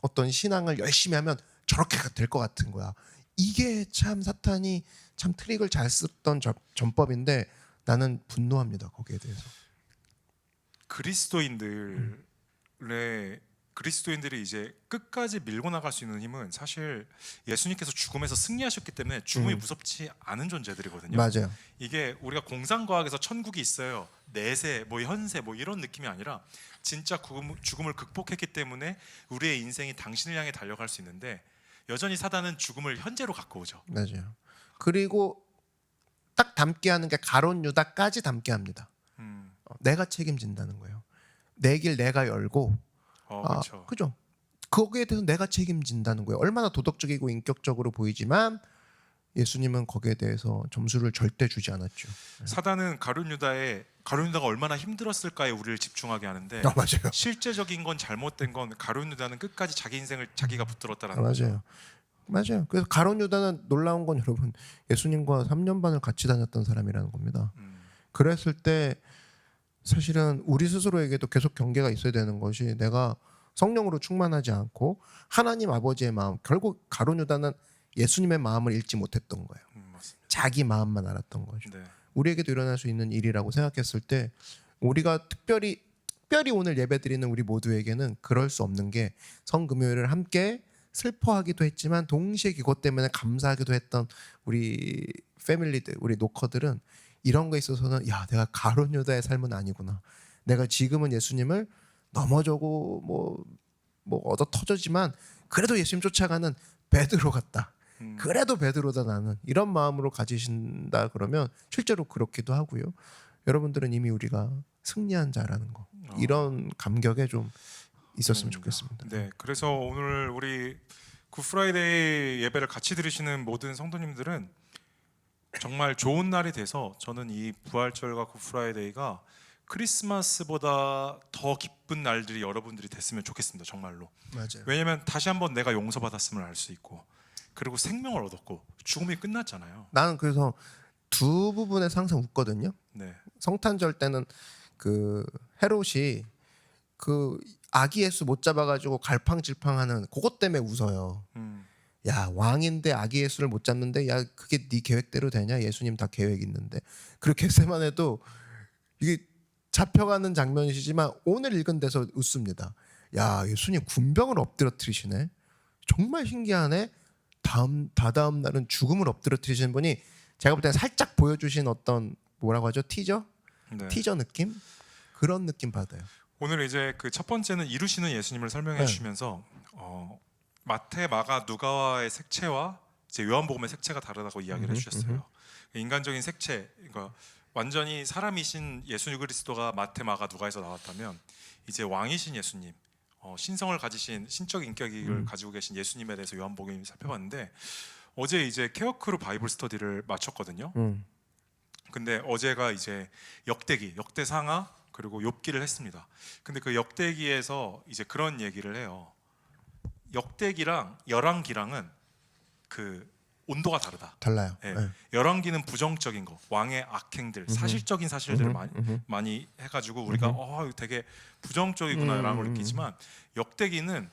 어떤 신앙을 열심히 하면 저렇게 될 것 같은 거야. 이게 참 사탄이 참 트릭을 잘 쓰던 전법인데 나는 분노합니다. 거기에 대해서. 그리스도인들이 이제 끝까지 밀고 나갈 수 있는 힘은 사실 예수님께서 죽음에서 승리하셨기 때문에 죽음이 무섭지 않은 존재들이거든요. 맞아요. 이게 우리가 공상과학에서 천국이 있어요, 내세, 뭐 현세, 뭐 이런 느낌이 아니라 진짜 죽음을 극복했기 때문에 우리의 인생이 당신을 향해 달려갈 수 있는데 여전히 사단은 죽음을 현재로 갖고 오죠. 맞아요. 그리고 딱 닮게 하는 게 가론 유다까지 닮게 합니다. 내가 책임진다는 거예요. 내 길 내가 열고 그렇죠. 그죠? 거기에 대해서 내가 책임진다는 거예요. 얼마나 도덕적이고 인격적으로 보이지만 예수님은 거기에 대해서 점수를 절대 주지 않았죠. 사단은 가룟 유다가 얼마나 힘들었을까에 우리를 집중하게 하는데 맞아요. 실제적인 건 잘못된 건 가룟 유다는 끝까지 자기 인생을 자기가 붙들었다라는 맞아요. 맞아요. 그래서 가론 유다는 놀라운 건 여러분 예수님과 3년 반을 같이 다녔던 사람이라는 겁니다. 그랬을 때 사실은 우리 스스로에게도 계속 경계가 있어야 되는 것이 내가 성령으로 충만하지 않고 하나님 아버지의 마음, 결국 가론 유다는 예수님의 마음을 읽지 못했던 거예요. 맞습니다. 자기 마음만 알았던 거죠. 네. 우리에게도 일어날 수 있는 일이라고 생각했을 때 우리가 특별히 오늘 예배드리는 우리 모두에게는 그럴 수 없는 게 성금요일을 함께 슬퍼하기도 했지만 동시에 그것 때문에 감사하기도 했던 우리 패밀리들, 우리 노커들은 이런 거에 있어서는 야, 내가 가론 유다의 삶은 아니구나. 내가 지금은 예수님을 넘어져고 뭐 얻어 터졌지만 그래도 예수님 쫓아가는 베드로 같다. 그래도 베드로다 나는. 이런 마음으로 가지신다 그러면 실제로 그렇기도 하고요. 여러분들은 이미 우리가 승리한 자라는 거. 이런 감격에 좀 있었으면 좋겠습니다. 네, 그래서 오늘 우리 굿프라이데이 예배를 같이 드리시는 모든 성도님들은 정말 좋은 날이 돼서 저는 이 부활절과 굿프라이데이가 크리스마스보다 더 기쁜 날들이 여러분들이 됐으면 좋겠습니다. 정말로. 맞아요. 왜냐하면 다시 한번 내가 용서받았음을 알 수 있고 그리고 생명을 얻었고 죽음이 끝났잖아요. 나는 그래서 두 부분에서 항상 웃거든요. 네, 성탄절 때는 그 헤롯이 그 아기 예수 못 잡아가지고 갈팡질팡하는 그것 때문에 웃어요. 야, 왕인데 아기 예수를 못 잡는데 야, 그게 네 계획대로 되냐? 예수님 다 계획 있는데. 그리고 겟세마네도 이게 잡혀가는 장면이시지만 오늘 읽은 데서 웃습니다. 야, 예수님 군병을 엎드러뜨리시네. 정말 신기하네. 다다음 날은 죽음을 엎드러뜨리시는 분이 제가 볼 때는 살짝 보여주신 어떤 뭐라고 하죠? 티저 네. 느낌? 그런 느낌 받아요. 오늘 이제 그 첫 번째는 이루시는 예수님을 설명해 네. 주시면서 마태, 마가, 누가와의 색채와 이제 요한복음의 색채가 다르다고 이야기를 해주셨어요. 인간적인 색채, 그러니까 완전히 사람이신 예수 그리스도가 마태, 마가, 누가에서 나왔다면 이제 왕이신 예수님, 신성을 가지신 신적 인격을 가지고 계신 예수님에 대해서 요한복음이 살펴봤는데 어제 이제 케어크루 바이블 스터디를 마쳤거든요. 근데 어제가 이제 역대상하 그리고 욥기를 했습니다. 근데 그 역대기에서 이제 그런 얘기를 해요. 역대기랑 열왕기랑은 그 온도가 다르다. 달라요. 네. 네. 열왕기는 부정적인 거, 왕의 악행들, 사실적인 사실들을 많이 해가지고 우리가 되게 부정적이구나라는 걸 느끼지만 역대기는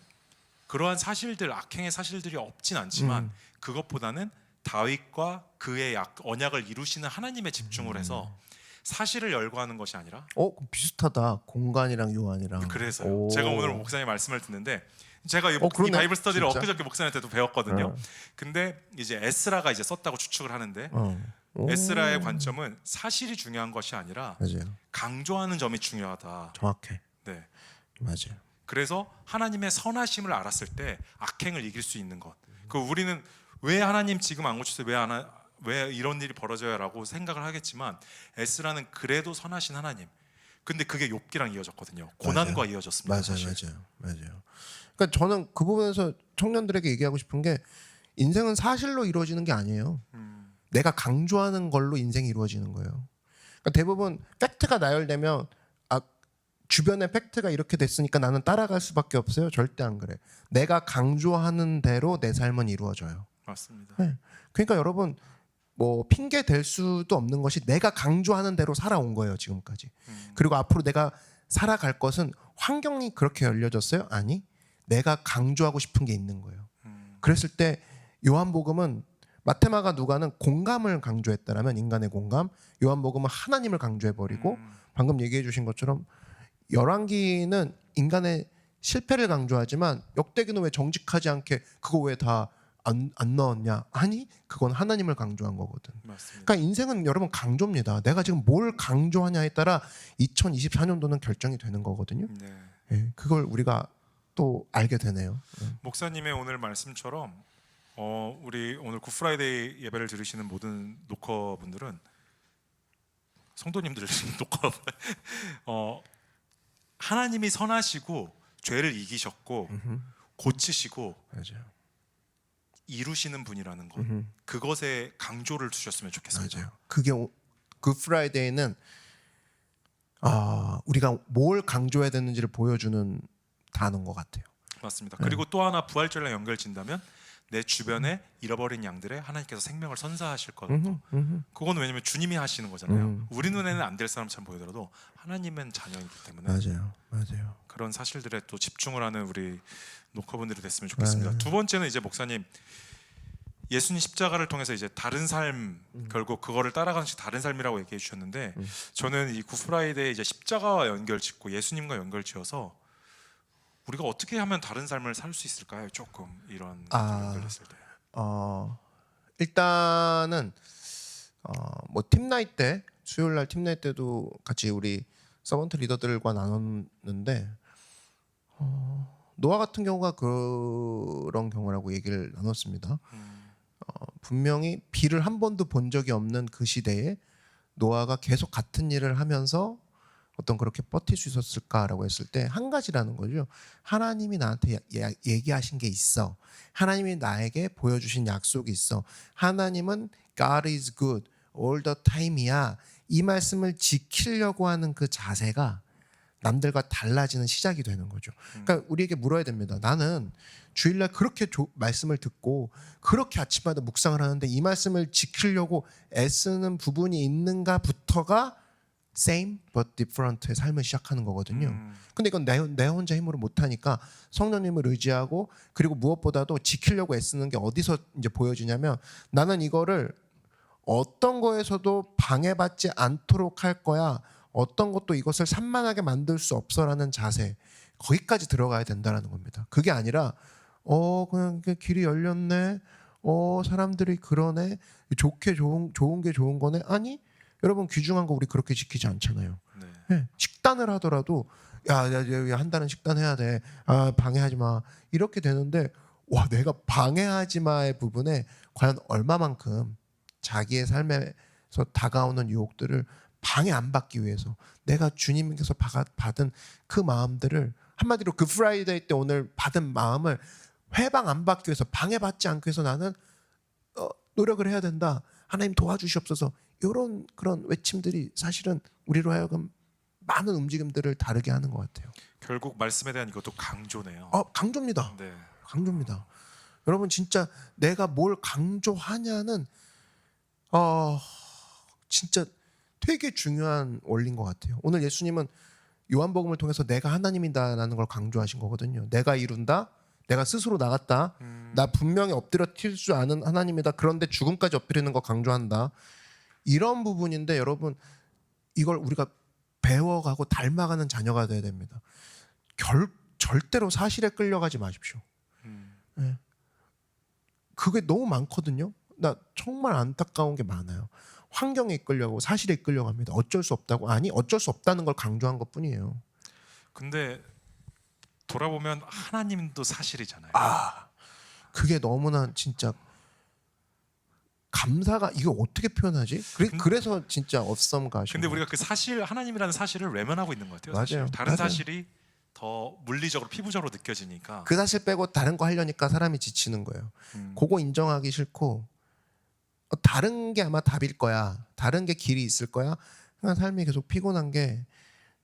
그러한 사실들, 악행의 사실들이 없진 않지만 그것보다는 다윗과 그의 언약을 이루시는 하나님에 집중을 해서 사실을 열거하는 것이 아니라 비슷하다. 공간이랑 요한이랑. 그래서요. 제가 오늘 목사님 말씀을 듣는데 제가 이 그러네. 바이블 스터디를 진짜? 엊그저께 목사님한테도 배웠거든요. 근데 이제 에스라가 이제 썼다고 추측을 하는데 에스라의 관점은 사실이 중요한 것이 아니라 맞아요. 강조하는 점이 중요하다. 정확해. 네. 맞아요. 그래서 하나님의 선하심을 알았을 때 악행을 이길 수 있는 것. 그 우리는 왜 하나님 지금 안 고치세요? 왜 이런 일이 벌어져요라고 생각을 하겠지만 에스라는 그래도 선하신 하나님. 근데 그게 욥기랑 이어졌거든요. 고난과 맞아요. 이어졌습니다. 사실. 맞아요. 그러니까 저는 그 부분에서 청년들에게 얘기하고 싶은 게 인생은 사실로 이루어지는 게 아니에요. 내가 강조하는 걸로 인생이 이루어지는 거예요. 그러니까 대부분 팩트가 나열되면 주변에 팩트가 이렇게 됐으니까 나는 따라갈 수밖에 없어요. 절대 안 그래. 내가 강조하는 대로 내 삶은 이루어져요. 맞습니다. 네. 그러니까 여러분 뭐 핑계 댈 수도 없는 것이 내가 강조하는 대로 살아온 거예요 지금까지. 그리고 앞으로 내가 살아갈 것은 환경이 그렇게 열려졌어요? 아니, 내가 강조하고 싶은 게 있는 거예요. 그랬을 때 요한복음은 마테마가 누가는 공감을 강조했다라면 인간의 공감, 요한복음은 하나님을 강조해버리고 방금 얘기해 주신 것처럼 열왕기는 인간의 실패를 강조하지만 역대기는 왜 정직하지 않게 그거 왜 다 안 넣었냐? 아니, 그건 하나님을 강조한 거거든. 맞습니다. 그러니까 인생은 여러분 강조입니다. 내가 지금 뭘 강조하냐에 따라 2024년도는 결정이 되는 거거든요. 네. 예, 그걸 우리가 또 알게 되네요. 목사님의 오늘 말씀처럼 우리 오늘 굿프라이데이 예배를 들으시는 모든 노커분들은 성도님들 노커 하나님이 선하시고 죄를 이기셨고 고치시고 맞아요. 이루시는 분이라는 것, 그것에 강조를 두셨으면 좋겠습니다. 맞아요. 그게 굿프라이데이는 우리가 뭘 강조해야 되는지를 보여주는 단어인 것 같아요. 맞습니다. 그리고 또 하나 부활절랑 연결진다면 내 주변에 잃어버린 양들의 하나님께서 생명을 선사하실 것. 그건 왜냐면 주님이 하시는 거잖아요. 우리 눈에는 안 될 사람처럼 보이더라도 하나님은 자녀이기 때문에 맞아요. 그런 사실들에 또 집중을 하는 우리 노커분들이 됐으면 좋겠습니다. 두 번째는 이제 목사님 예수님 십자가를 통해서 이제 다른 삶, 결국 그거를 따라가는 식 다른 삶이라고 얘기해 주셨는데 저는 이 굿프라이데이 이제 십자가와 연결짓고 예수님과 연결지어서 우리가 어떻게 하면 다른 삶을 살 수 있을까요? 조금 이런 연결했을 때. 일단은 뭐 팀나잇 때 수요일 날 팀나잇 때도 같이 우리 서번트 리더들과 나눴는데 노아 같은 경우가 그런 경우라고 얘기를 나눴습니다. 분명히 비를 한 번도 본 적이 없는 그 시대에 노아가 계속 같은 일을 하면서 어떤 그렇게 버틸 수 있었을까라고 했을 때 한 가지라는 거죠. 하나님이 나한테 얘기하신 게 있어. 하나님이 나에게 보여주신 약속이 있어. 하나님은 God is good all the time이야. 이 말씀을 지키려고 하는 그 자세가 남들과 달라지는 시작이 되는 거죠. 그러니까 우리에게 물어야 됩니다. 나는 주일날 그렇게 말씀을 듣고 그렇게 아침마다 묵상을 하는데 이 말씀을 지키려고 애쓰는 부분이 있는가부터가 same but different의 삶을 시작하는 거거든요. 근데 이건 내 혼자 힘으로 못하니까 성령님을 의지하고 그리고 무엇보다도 지키려고 애쓰는 게 어디서 이제 보여지냐면 나는 이거를 어떤 거에서도 방해받지 않도록 할 거야. 어떤 것도 이것을 산만하게 만들 수 없어라는 자세 거기까지 들어가야 된다는 겁니다. 그게 아니라 그냥 길이 열렸네. 사람들이 그러네. 좋은 게 좋은 거네. 아니 여러분 귀중한 거 우리 그렇게 지키지 않잖아요. 네. 네, 식단을 하더라도 야 한다는 식단 해야 돼. 방해하지 마. 이렇게 되는데 와 내가 방해하지 마의 부분에 과연 얼마만큼 자기의 삶에서 다가오는 유혹들을 방해 안 받기 위해서 내가 주님께서 받은 그 마음들을 한마디로 그 프라이데이 때 오늘 받은 마음을 회방 안 받기 위해서 방해받지 않기 위해서 나는 노력을 해야 된다. 하나님 도와주시옵소서. 이런 그런 외침들이 사실은 우리로 하여금 많은 움직임들을 다르게 하는 것 같아요. 결국 말씀에 대한 이것도 강조네요. 강조입니다. 네. 강조입니다. 여러분 진짜 내가 뭘 강조하냐는 진짜 되게 중요한 원리인 것 같아요. 오늘 예수님은 요한복음을 통해서 내가 하나님이다라는 걸 강조하신 거거든요. 내가 이룬다. 내가 스스로 나갔다. 나 분명히 엎드려 튈 줄 아는 하나님이다. 그런데 죽음까지 엎드리는 거 강조한다. 이런 부분인데 여러분 이걸 우리가 배워가고 닮아가는 자녀가 돼야 됩니다. 절대로 사실에 끌려가지 마십시오. 네. 그게 너무 많거든요. 나 정말 안타까운 게 많아요. 환경에 이끌려고 사실에 이끌려고 합니다. 어쩔 수 없다고. 아니 어쩔 수 없다는 걸 강조한 것뿐이에요. 근데 돌아보면 하나님도 사실이잖아요. 그게 너무나 진짜 감사가 이거 어떻게 표현하지? 그래서 진짜 awesome 가시. 근데 우리가 그 사실 하나님이라는 사실을 외면하고 있는 것 같아요. 사실. 맞아요. 다른 맞아요. 사실이 더 물리적으로 피부적으로 느껴지니까. 그 사실 빼고 다른 거 하려니까 사람이 지치는 거예요. 그거 인정하기 싫고 다른 게 아마 답일 거야. 다른 게 길이 있을 거야. 그냥 삶이 계속 피곤한 게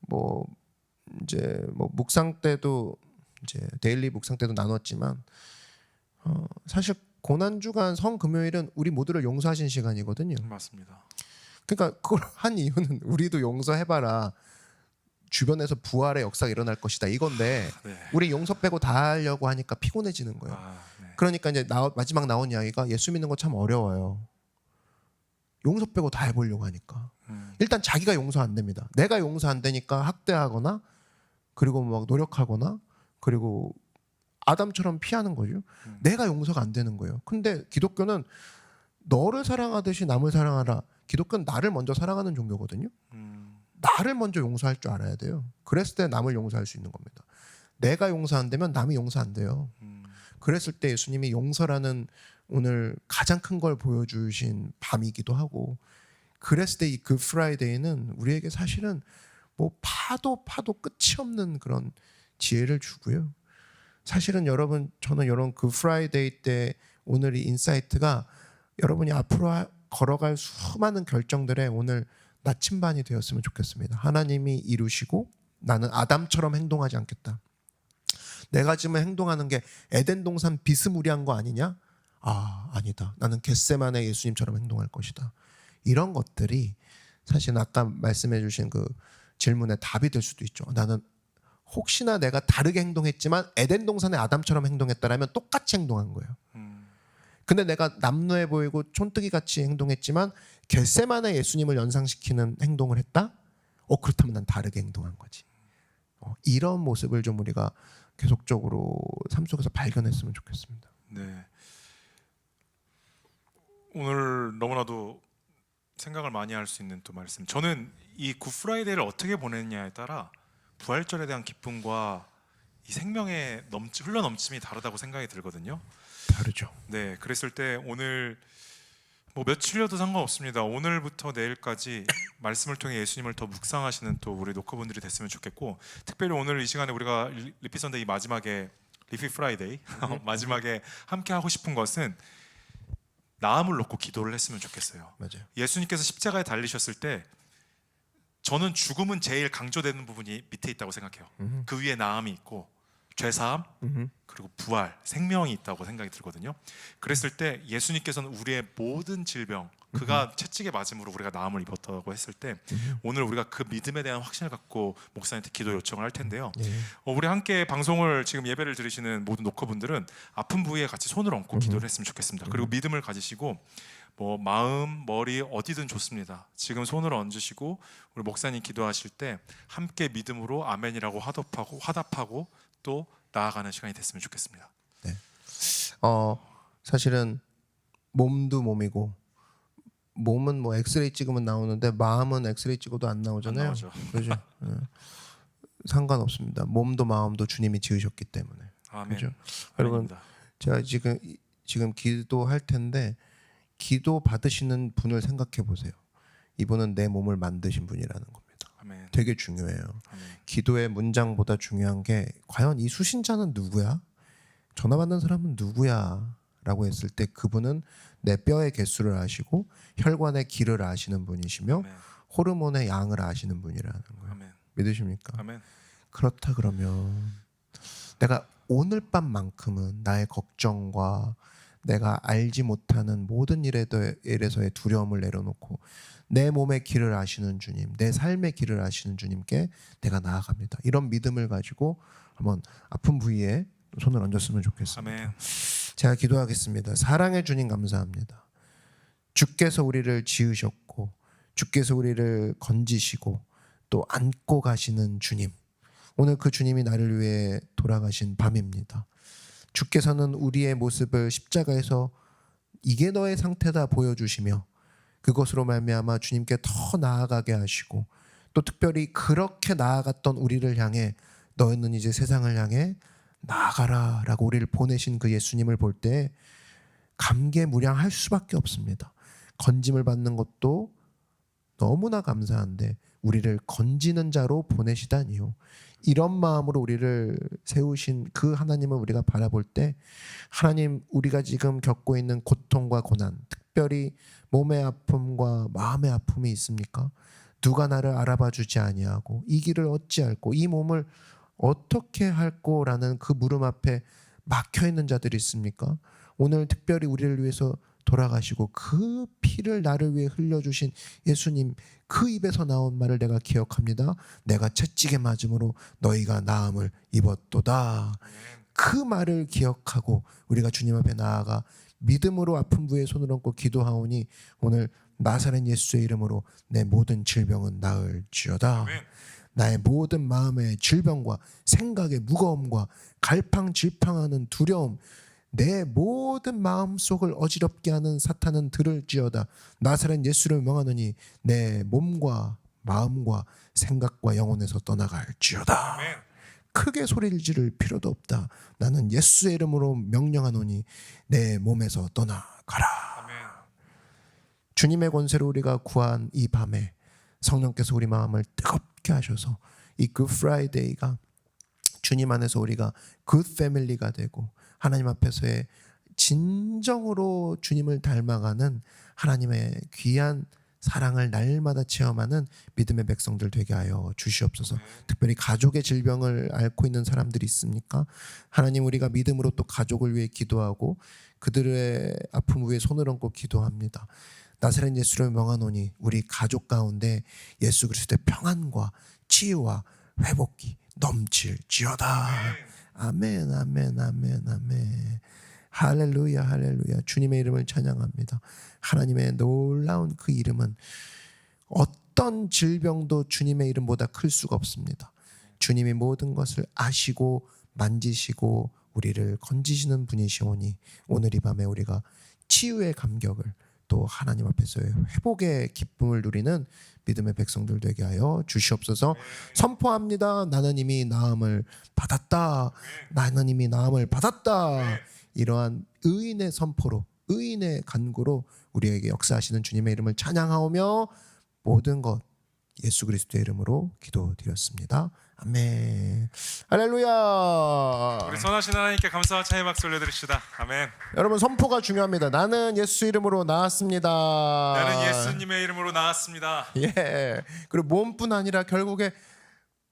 뭐 이제 뭐 묵상 때도 이제 데일리 묵상 때도 나눴지만 사실 고난 주간 성 금요일은 우리 모두를 용서하신 시간이거든요. 맞습니다. 그러니까 그걸 한 이유는 우리도 용서해봐라. 주변에서 부활의 역사가 일어날 것이다 이건데 네. 우리 용서 빼고 다 하려고 하니까 피곤해지는 거예요. 네. 그러니까 이제 마지막 나온 이야기가 예수 믿는 거 참 어려워요. 용서 빼고 다 해보려고 하니까 일단 자기가 용서 안 됩니다. 내가 용서 안 되니까 학대하거나 그리고 막 노력하거나 그리고 아담처럼 피하는 거죠. 내가 용서가 안 되는 거예요. 근데 기독교는 너를 사랑하듯이 남을 사랑하라. 기독교는 나를 먼저 사랑하는 종교거든요. 나를 먼저 용서할 줄 알아야 돼요. 그랬을 때 남을 용서할 수 있는 겁니다. 내가 용서 안 되면 남이 용서 안 돼요. 그랬을 때 예수님이 용서라는 오늘 가장 큰 걸 보여주신 밤이기도 하고, 그랬을 때 이 굿 프라이데이는 우리에게 사실은 뭐 파도 끝이 없는 그런 지혜를 주고요. 사실은 여러분, 저는 이런 굿 프라이데이 때 오늘 이 인사이트가 여러분이 앞으로 걸어갈 수많은 결정들에 오늘 나침반이 되었으면 좋겠습니다. 하나님이 이루시고 나는 아담처럼 행동하지 않겠다. 내가 지금 행동하는 게 에덴 동산 비스무리한 거 아니냐? 아니다. 나는 겟세마네 예수님처럼 행동할 것이다. 이런 것들이 사실 아까 말씀해 주신 그 질문에 답이 될 수도 있죠. 나는 혹시나 내가 다르게 행동했지만 에덴 동산의 아담처럼 행동했다라면 똑같이 행동한 거예요. 근데 내가 남루해 보이고 촌뜨기 같이 행동했지만 겟세마네 예수님을 연상시키는 행동을 했다? 그렇다면 난 다르게 행동한 거지. 이런 모습을 좀 우리가 계속적으로 삶 속에서 발견했으면 좋겠습니다. 네. 오늘 너무나도 생각을 많이 할 수 있는 또 말씀. 저는 이 굿프라이데이를 어떻게 보냈냐에 따라 부활절에 대한 기쁨과 이 생명의 흘러 넘침이 다르다고 생각이 들거든요. 다르죠. 네, 그랬을 때 오늘 뭐 며칠이어도 상관없습니다. 오늘부터 내일까지 말씀을 통해 예수님을 더 묵상하시는 또 우리 노커분들이 됐으면 좋겠고, 특별히 오늘 이 시간에 우리가 리피 선데이 마지막에 리피 프라이데이 마지막에 함께 하고 싶은 것은 나음을 놓고 기도를 했으면 좋겠어요. 맞아요. 예수님께서 십자가에 달리셨을 때 저는 죽음은 제일 강조되는 부분이 밑에 있다고 생각해요. 그 위에 나음이 있고 죄사함 그리고 부활, 생명이 있다고 생각이 들거든요. 그랬을 때 예수님께서는 우리의 모든 질병, 그가 채찍에 맞음으로 우리가 나음을 입었다고 했을 때 오늘 우리가 그 믿음에 대한 확신을 갖고 목사님한테 기도 요청을 할 텐데요. 우리 함께 방송을 지금 예배를 들으시는 모든 노커분들은 아픈 부위에 같이 손을 얹고 기도를 했으면 좋겠습니다. 그리고 믿음을 가지시고 뭐 마음, 머리 어디든 좋습니다. 지금 손을 얹으시고 우리 목사님 기도하실 때 함께 믿음으로 아멘이라고 화답하고 또 나아가는 시간이 됐으면 좋겠습니다. 네. 사실은 몸도 몸이고 몸은 뭐 엑스레이 찍으면 나오는데 마음은 엑스레이 찍어도 안 나오잖아요. 안 나오죠. 그렇죠. 상관없습니다. 몸도 마음도 주님이 지으셨기 때문에. 아멘. 그렇죠. 여러분, 제가 지금 기도할 텐데 기도 받으시는 분을 생각해 보세요. 이분은 내 몸을 만드신 분이라는 겁니다. 아멘. 되게 중요해요. 아멘. 기도의 문장보다 중요한 게 과연 이 수신자는 누구야? 전화 받는 사람은 누구야? 라고 했을 때 그분은 내 뼈의 개수를 아시고 혈관의 길을 아시는 분이시며 아멘. 호르몬의 양을 아시는 분이라는 거예요. 아멘. 믿으십니까? 아멘. 그렇다 그러면 내가 오늘 밤만큼은 나의 걱정과 내가 알지 못하는 모든 일에 대해서의 두려움을 내려놓고 내 몸의 길을 아시는 주님, 내 삶의 길을 아시는 주님께 내가 나아갑니다. 이런 믿음을 가지고 한번 아픈 부위에 손을 얹었으면 좋겠습니다. 아멘. 제가 기도하겠습니다. 사랑의 주님 감사합니다. 주께서 우리를 지으셨고 주께서 우리를 건지시고 또 안고 가시는 주님, 오늘 그 주님이 나를 위해 돌아가신 밤입니다. 주께서는 우리의 모습을 십자가에서 이게 너의 상태다 보여주시며 그것으로 말미암아 주님께 더 나아가게 하시고 또 특별히 그렇게 나아갔던 우리를 향해 너희는 이제 세상을 향해 나아가라 라고 우리를 보내신 그 예수님을 볼 때 감개무량할 수밖에 없습니다. 건짐을 받는 것도 너무나 감사한데 우리를 건지는 자로 보내시다니요. 이런 마음으로 우리를 세우신 그 하나님을 우리가 바라볼 때 하나님 우리가 지금 겪고 있는 고통과 고난, 특별히 몸의 아픔과 마음의 아픔이 있습니까? 누가 나를 알아봐 주지 아니하고 이 길을 어찌할꼬 이 몸을 어떻게 할꼬라는 그 물음 앞에 막혀 있는 자들이 있습니까? 오늘 특별히 우리를 위해서 돌아가시고 그 피를 나를 위해 흘려주신 예수님 그 입에서 나온 말을 내가 기억합니다. 내가 채찍에 맞음으로 너희가 나음을 입었도다. 그 말을 기억하고 우리가 주님 앞에 나아가 믿음으로 아픈 부에 손을 얹고 기도하오니 오늘 나사렛 예수의 이름으로 내 모든 질병은 나을지어다. 아멘. 나의 모든 마음의 질병과 생각의 무거움과 갈팡질팡하는 두려움 내 모든 마음속을 어지럽게 하는 사탄은 들을지어다. 나사렛 예수를 명하노니 내 몸과 마음과 생각과 영혼에서 떠나갈지어다. 아멘. 크게 소리를 지를 필요도 없다. 나는 예수의 이름으로 명령하노니 내 몸에서 떠나가라. 아멘. 주님의 권세로 우리가 구한 이 밤에 성령께서 우리 마음을 뜨겁게 하셔서 이 굿 프라이데이가 주님 안에서 우리가 굿 패밀리가 되고 하나님 앞에서의 진정으로 주님을 닮아가는 하나님의 귀한 사랑을 날마다 체험하는 믿음의 백성들 되게 하여 주시옵소서. 특별히 가족의 질병을 앓고 있는 사람들이 있습니까? 하나님 우리가 믿음으로 또 가족을 위해 기도하고 그들의 아픔 위에 손을 얹고 기도합니다. 나사렛 예수를 명하노니 우리 가족 가운데 예수 그리스도의 평안과 치유와 회복이 넘칠지어다. 아멘 아멘 아멘 아멘. 할렐루야 할렐루야. 주님의 이름을 찬양합니다. 하나님의 놀라운 그 이름은 어떤 질병도 주님의 이름보다 클 수가 없습니다. 주님이 모든 것을 아시고 만지시고 우리를 건지시는 분이시오니 오늘 이 밤에 우리가 치유의 감격을 또 하나님 앞에서의 회복의 기쁨을 누리는 믿음의 백성들 되게 하여 주시옵소서. 선포합니다. 나는 이미 나음을 받았다. 나는 이미 나음을 받았다. 이러한 의인의 선포로 의인의 간구로 우리에게 역사하시는 주님의 이름을 찬양하오며 모든 것 예수 그리스도의 이름으로 기도드렸습니다. 아멘. 할렐루야. 우리 선하신 하나님께 감사와 찬양의 박수 올려드립시다. 아멘. 여러분 선포가 중요합니다. 나는 예수 이름으로 나았습니다. 나는 예수님의 이름으로 나왔습니다. 예. 그리고 몸뿐 아니라 결국에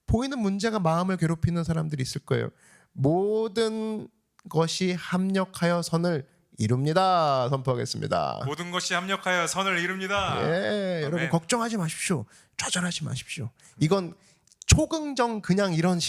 보이는 문제가 마음을 괴롭히는 사람들이 있을 거예요. 모든 것이 합력하여 선을 이룹니다. 선포하겠습니다. 모든 것이 합력하여 선을 이룹니다. 예, 여러분 아멘. 걱정하지 마십시오. 좌절하지 마십시오. 이건 초긍정 그냥 이런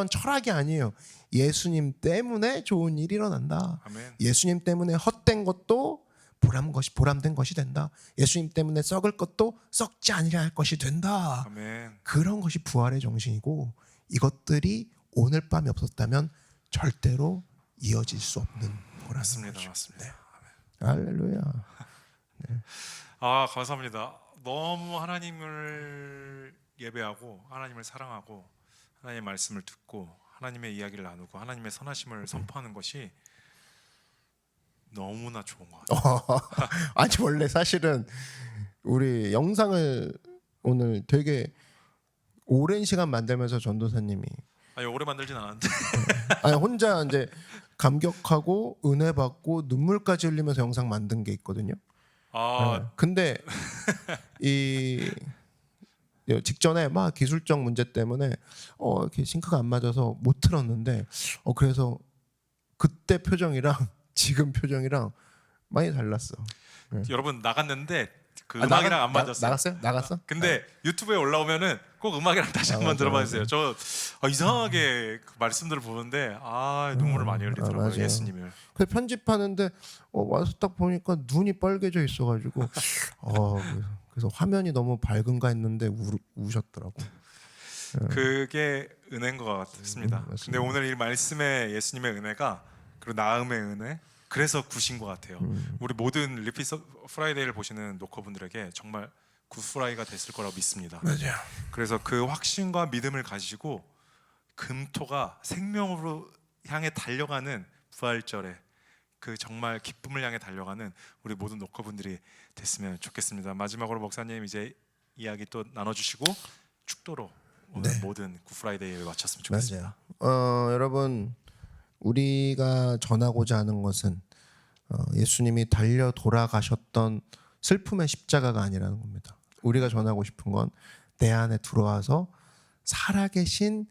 철학이 아니에요. 예수님 때문에 좋은 일이 일어난다. 아멘. 예수님 때문에 헛된 것도 보람된 것이 된다. 예수님 때문에 썩을 것도 썩지 아니할 것이 된다. 아멘. 그런 것이 부활의 정신이고 이것들이 오늘 밤이 없었다면 절대로 이어질 수 없는 거라는 맞습니다. 거죠. 맞습니다. 네. 할렐루야. 아, 감사합니다. 너무 하나님을 예배하고 하나님을 사랑하고 하나님의 말씀을 듣고 하나님의 이야기를 나누고 하나님의 선하심을 선포하는 것이 너무나 좋은 것 같아요. 아니 원래 사실은 우리 영상을 오늘 되게 오랜 시간 만들면서 전도사님이 아니, 오래 만들진 않았는데 아니 혼자 이제 감격하고 은혜 받고 눈물까지 흘리면서 영상 만든 게 있거든요. 네. 근데 이 직전에 막 기술적 문제 때문에 이렇게 싱크가 안 맞아서 못 틀었는데 그래서 그때 표정이랑 지금 표정이랑 많이 달랐어. 네. 여러분 나갔는데 그 음악이랑 안 맞았어요. 나갔어요? 나갔어? 근데 유튜브에 올라오면은 꼭 음악이랑 다시 한번 들어봐 주세요. 저 이상하게 그 말씀들을 보는데 눈물을 많이 흘리더라고요. 맞아요. 예수님을. 그 편집하는데 와서 딱 보니까 눈이 빨개져 있어가지고 그래서 화면이 너무 밝은가 했는데 우셨더라고. 그게 은혜인 것 같습니다. 맞습니다. 근데 오늘 이 말씀의 예수님의 은혜가 그리고 나음의 은혜 그래서 굿인 것 같아요. 우리 모든 리피스 프라이데이를 보시는 노커분들에게 정말 굿 프라이가 됐을 거라고 믿습니다. 맞아요. 그래서 그 확신과 믿음을 가지고 금토가 생명으로 향해 달려가는 부활절에 그 정말 기쁨을 향해 달려가는 우리 모든 노커분들이 됐으면 좋겠습니다. 마지막으로 목사님 이제 이야기 또 나눠주시고 축도로 오늘 네. 모든 굿프라이데이를 마쳤으면 좋겠습니다. 맞아요. 여러분 우리가 전하고자 하는 것은 예수님이 달려 돌아가셨던 슬픔의 십자가가 아니라는 겁니다. 우리가 전하고 싶은 건 내 안에 들어와서 살아계신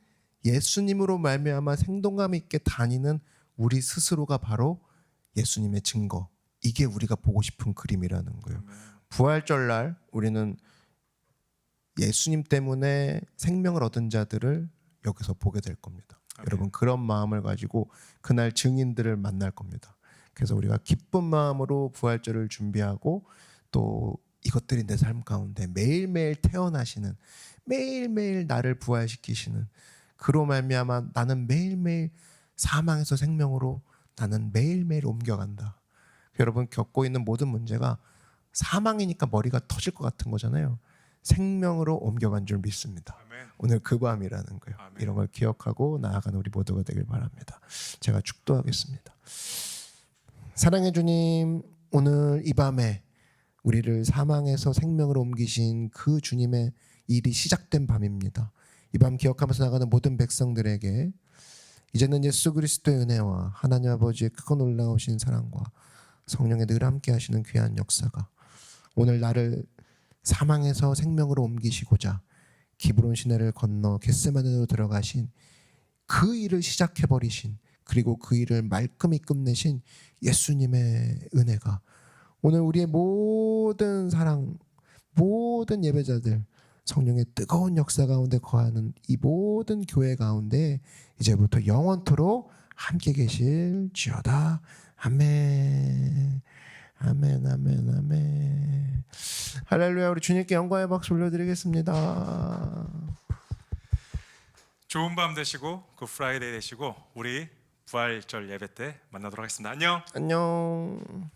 예수님으로 말미암아 생동감 있게 다니는 우리 스스로가 바로 예수님의 증거. 이게 우리가 보고 싶은 그림이라는 거예요. 부활절 날 우리는 예수님 때문에 생명을 얻은 자들을 여기서 보게 될 겁니다. 아멘. 여러분 그런 마음을 가지고 그날 증인들을 만날 겁니다. 그래서 우리가 기쁜 마음으로 부활절을 준비하고 또 이것들이 내 삶 가운데 매일매일 태어나시는 매일매일 나를 부활시키시는 그로 말미암아 나는 매일매일 사망에서 생명으로 나는 매일매일 옮겨간다. 여러분 겪고 있는 모든 문제가 사망이니까 머리가 터질 것 같은 거잖아요. 생명으로 옮겨간 줄 믿습니다. 아멘. 오늘 그 밤이라는 거예요. 아멘. 이런 걸 기억하고 나아가는 우리 모두가 되길 바랍니다. 제가 축도하겠습니다. 사랑해 주님, 오늘 이 밤에 우리를 사망에서 생명으로 옮기신 그 주님의 일이 시작된 밤입니다. 이 밤 기억하면서 나가는 모든 백성들에게 이제는 예수 그리스도의 은혜와 하나님 아버지의 크고 놀라우신 사랑과 성령의 늘 함께 하시는 귀한 역사가 오늘 나를 사망에서 생명으로 옮기시고자 기브론 시내를 건너 겟세마네로 들어가신 그 일을 시작해 버리신 그리고 그 일을 말끔히 끝내신 예수님의 은혜가 오늘 우리의 모든 사랑 모든 예배자들 성령의 뜨거운 역사 가운데 거하는 이 모든 교회 가운데 이제부터 영원토록 함께 계실지어다. 아멘. 아멘, 아멘, 아멘. 할렐루야. 우리 주님께 영광의 박수 올려드리겠습니다. 좋은 밤 되시고 굿프라이데이 되시고 우리 부활절 예배 때 만나도록 하겠습니다. 안녕. 안녕.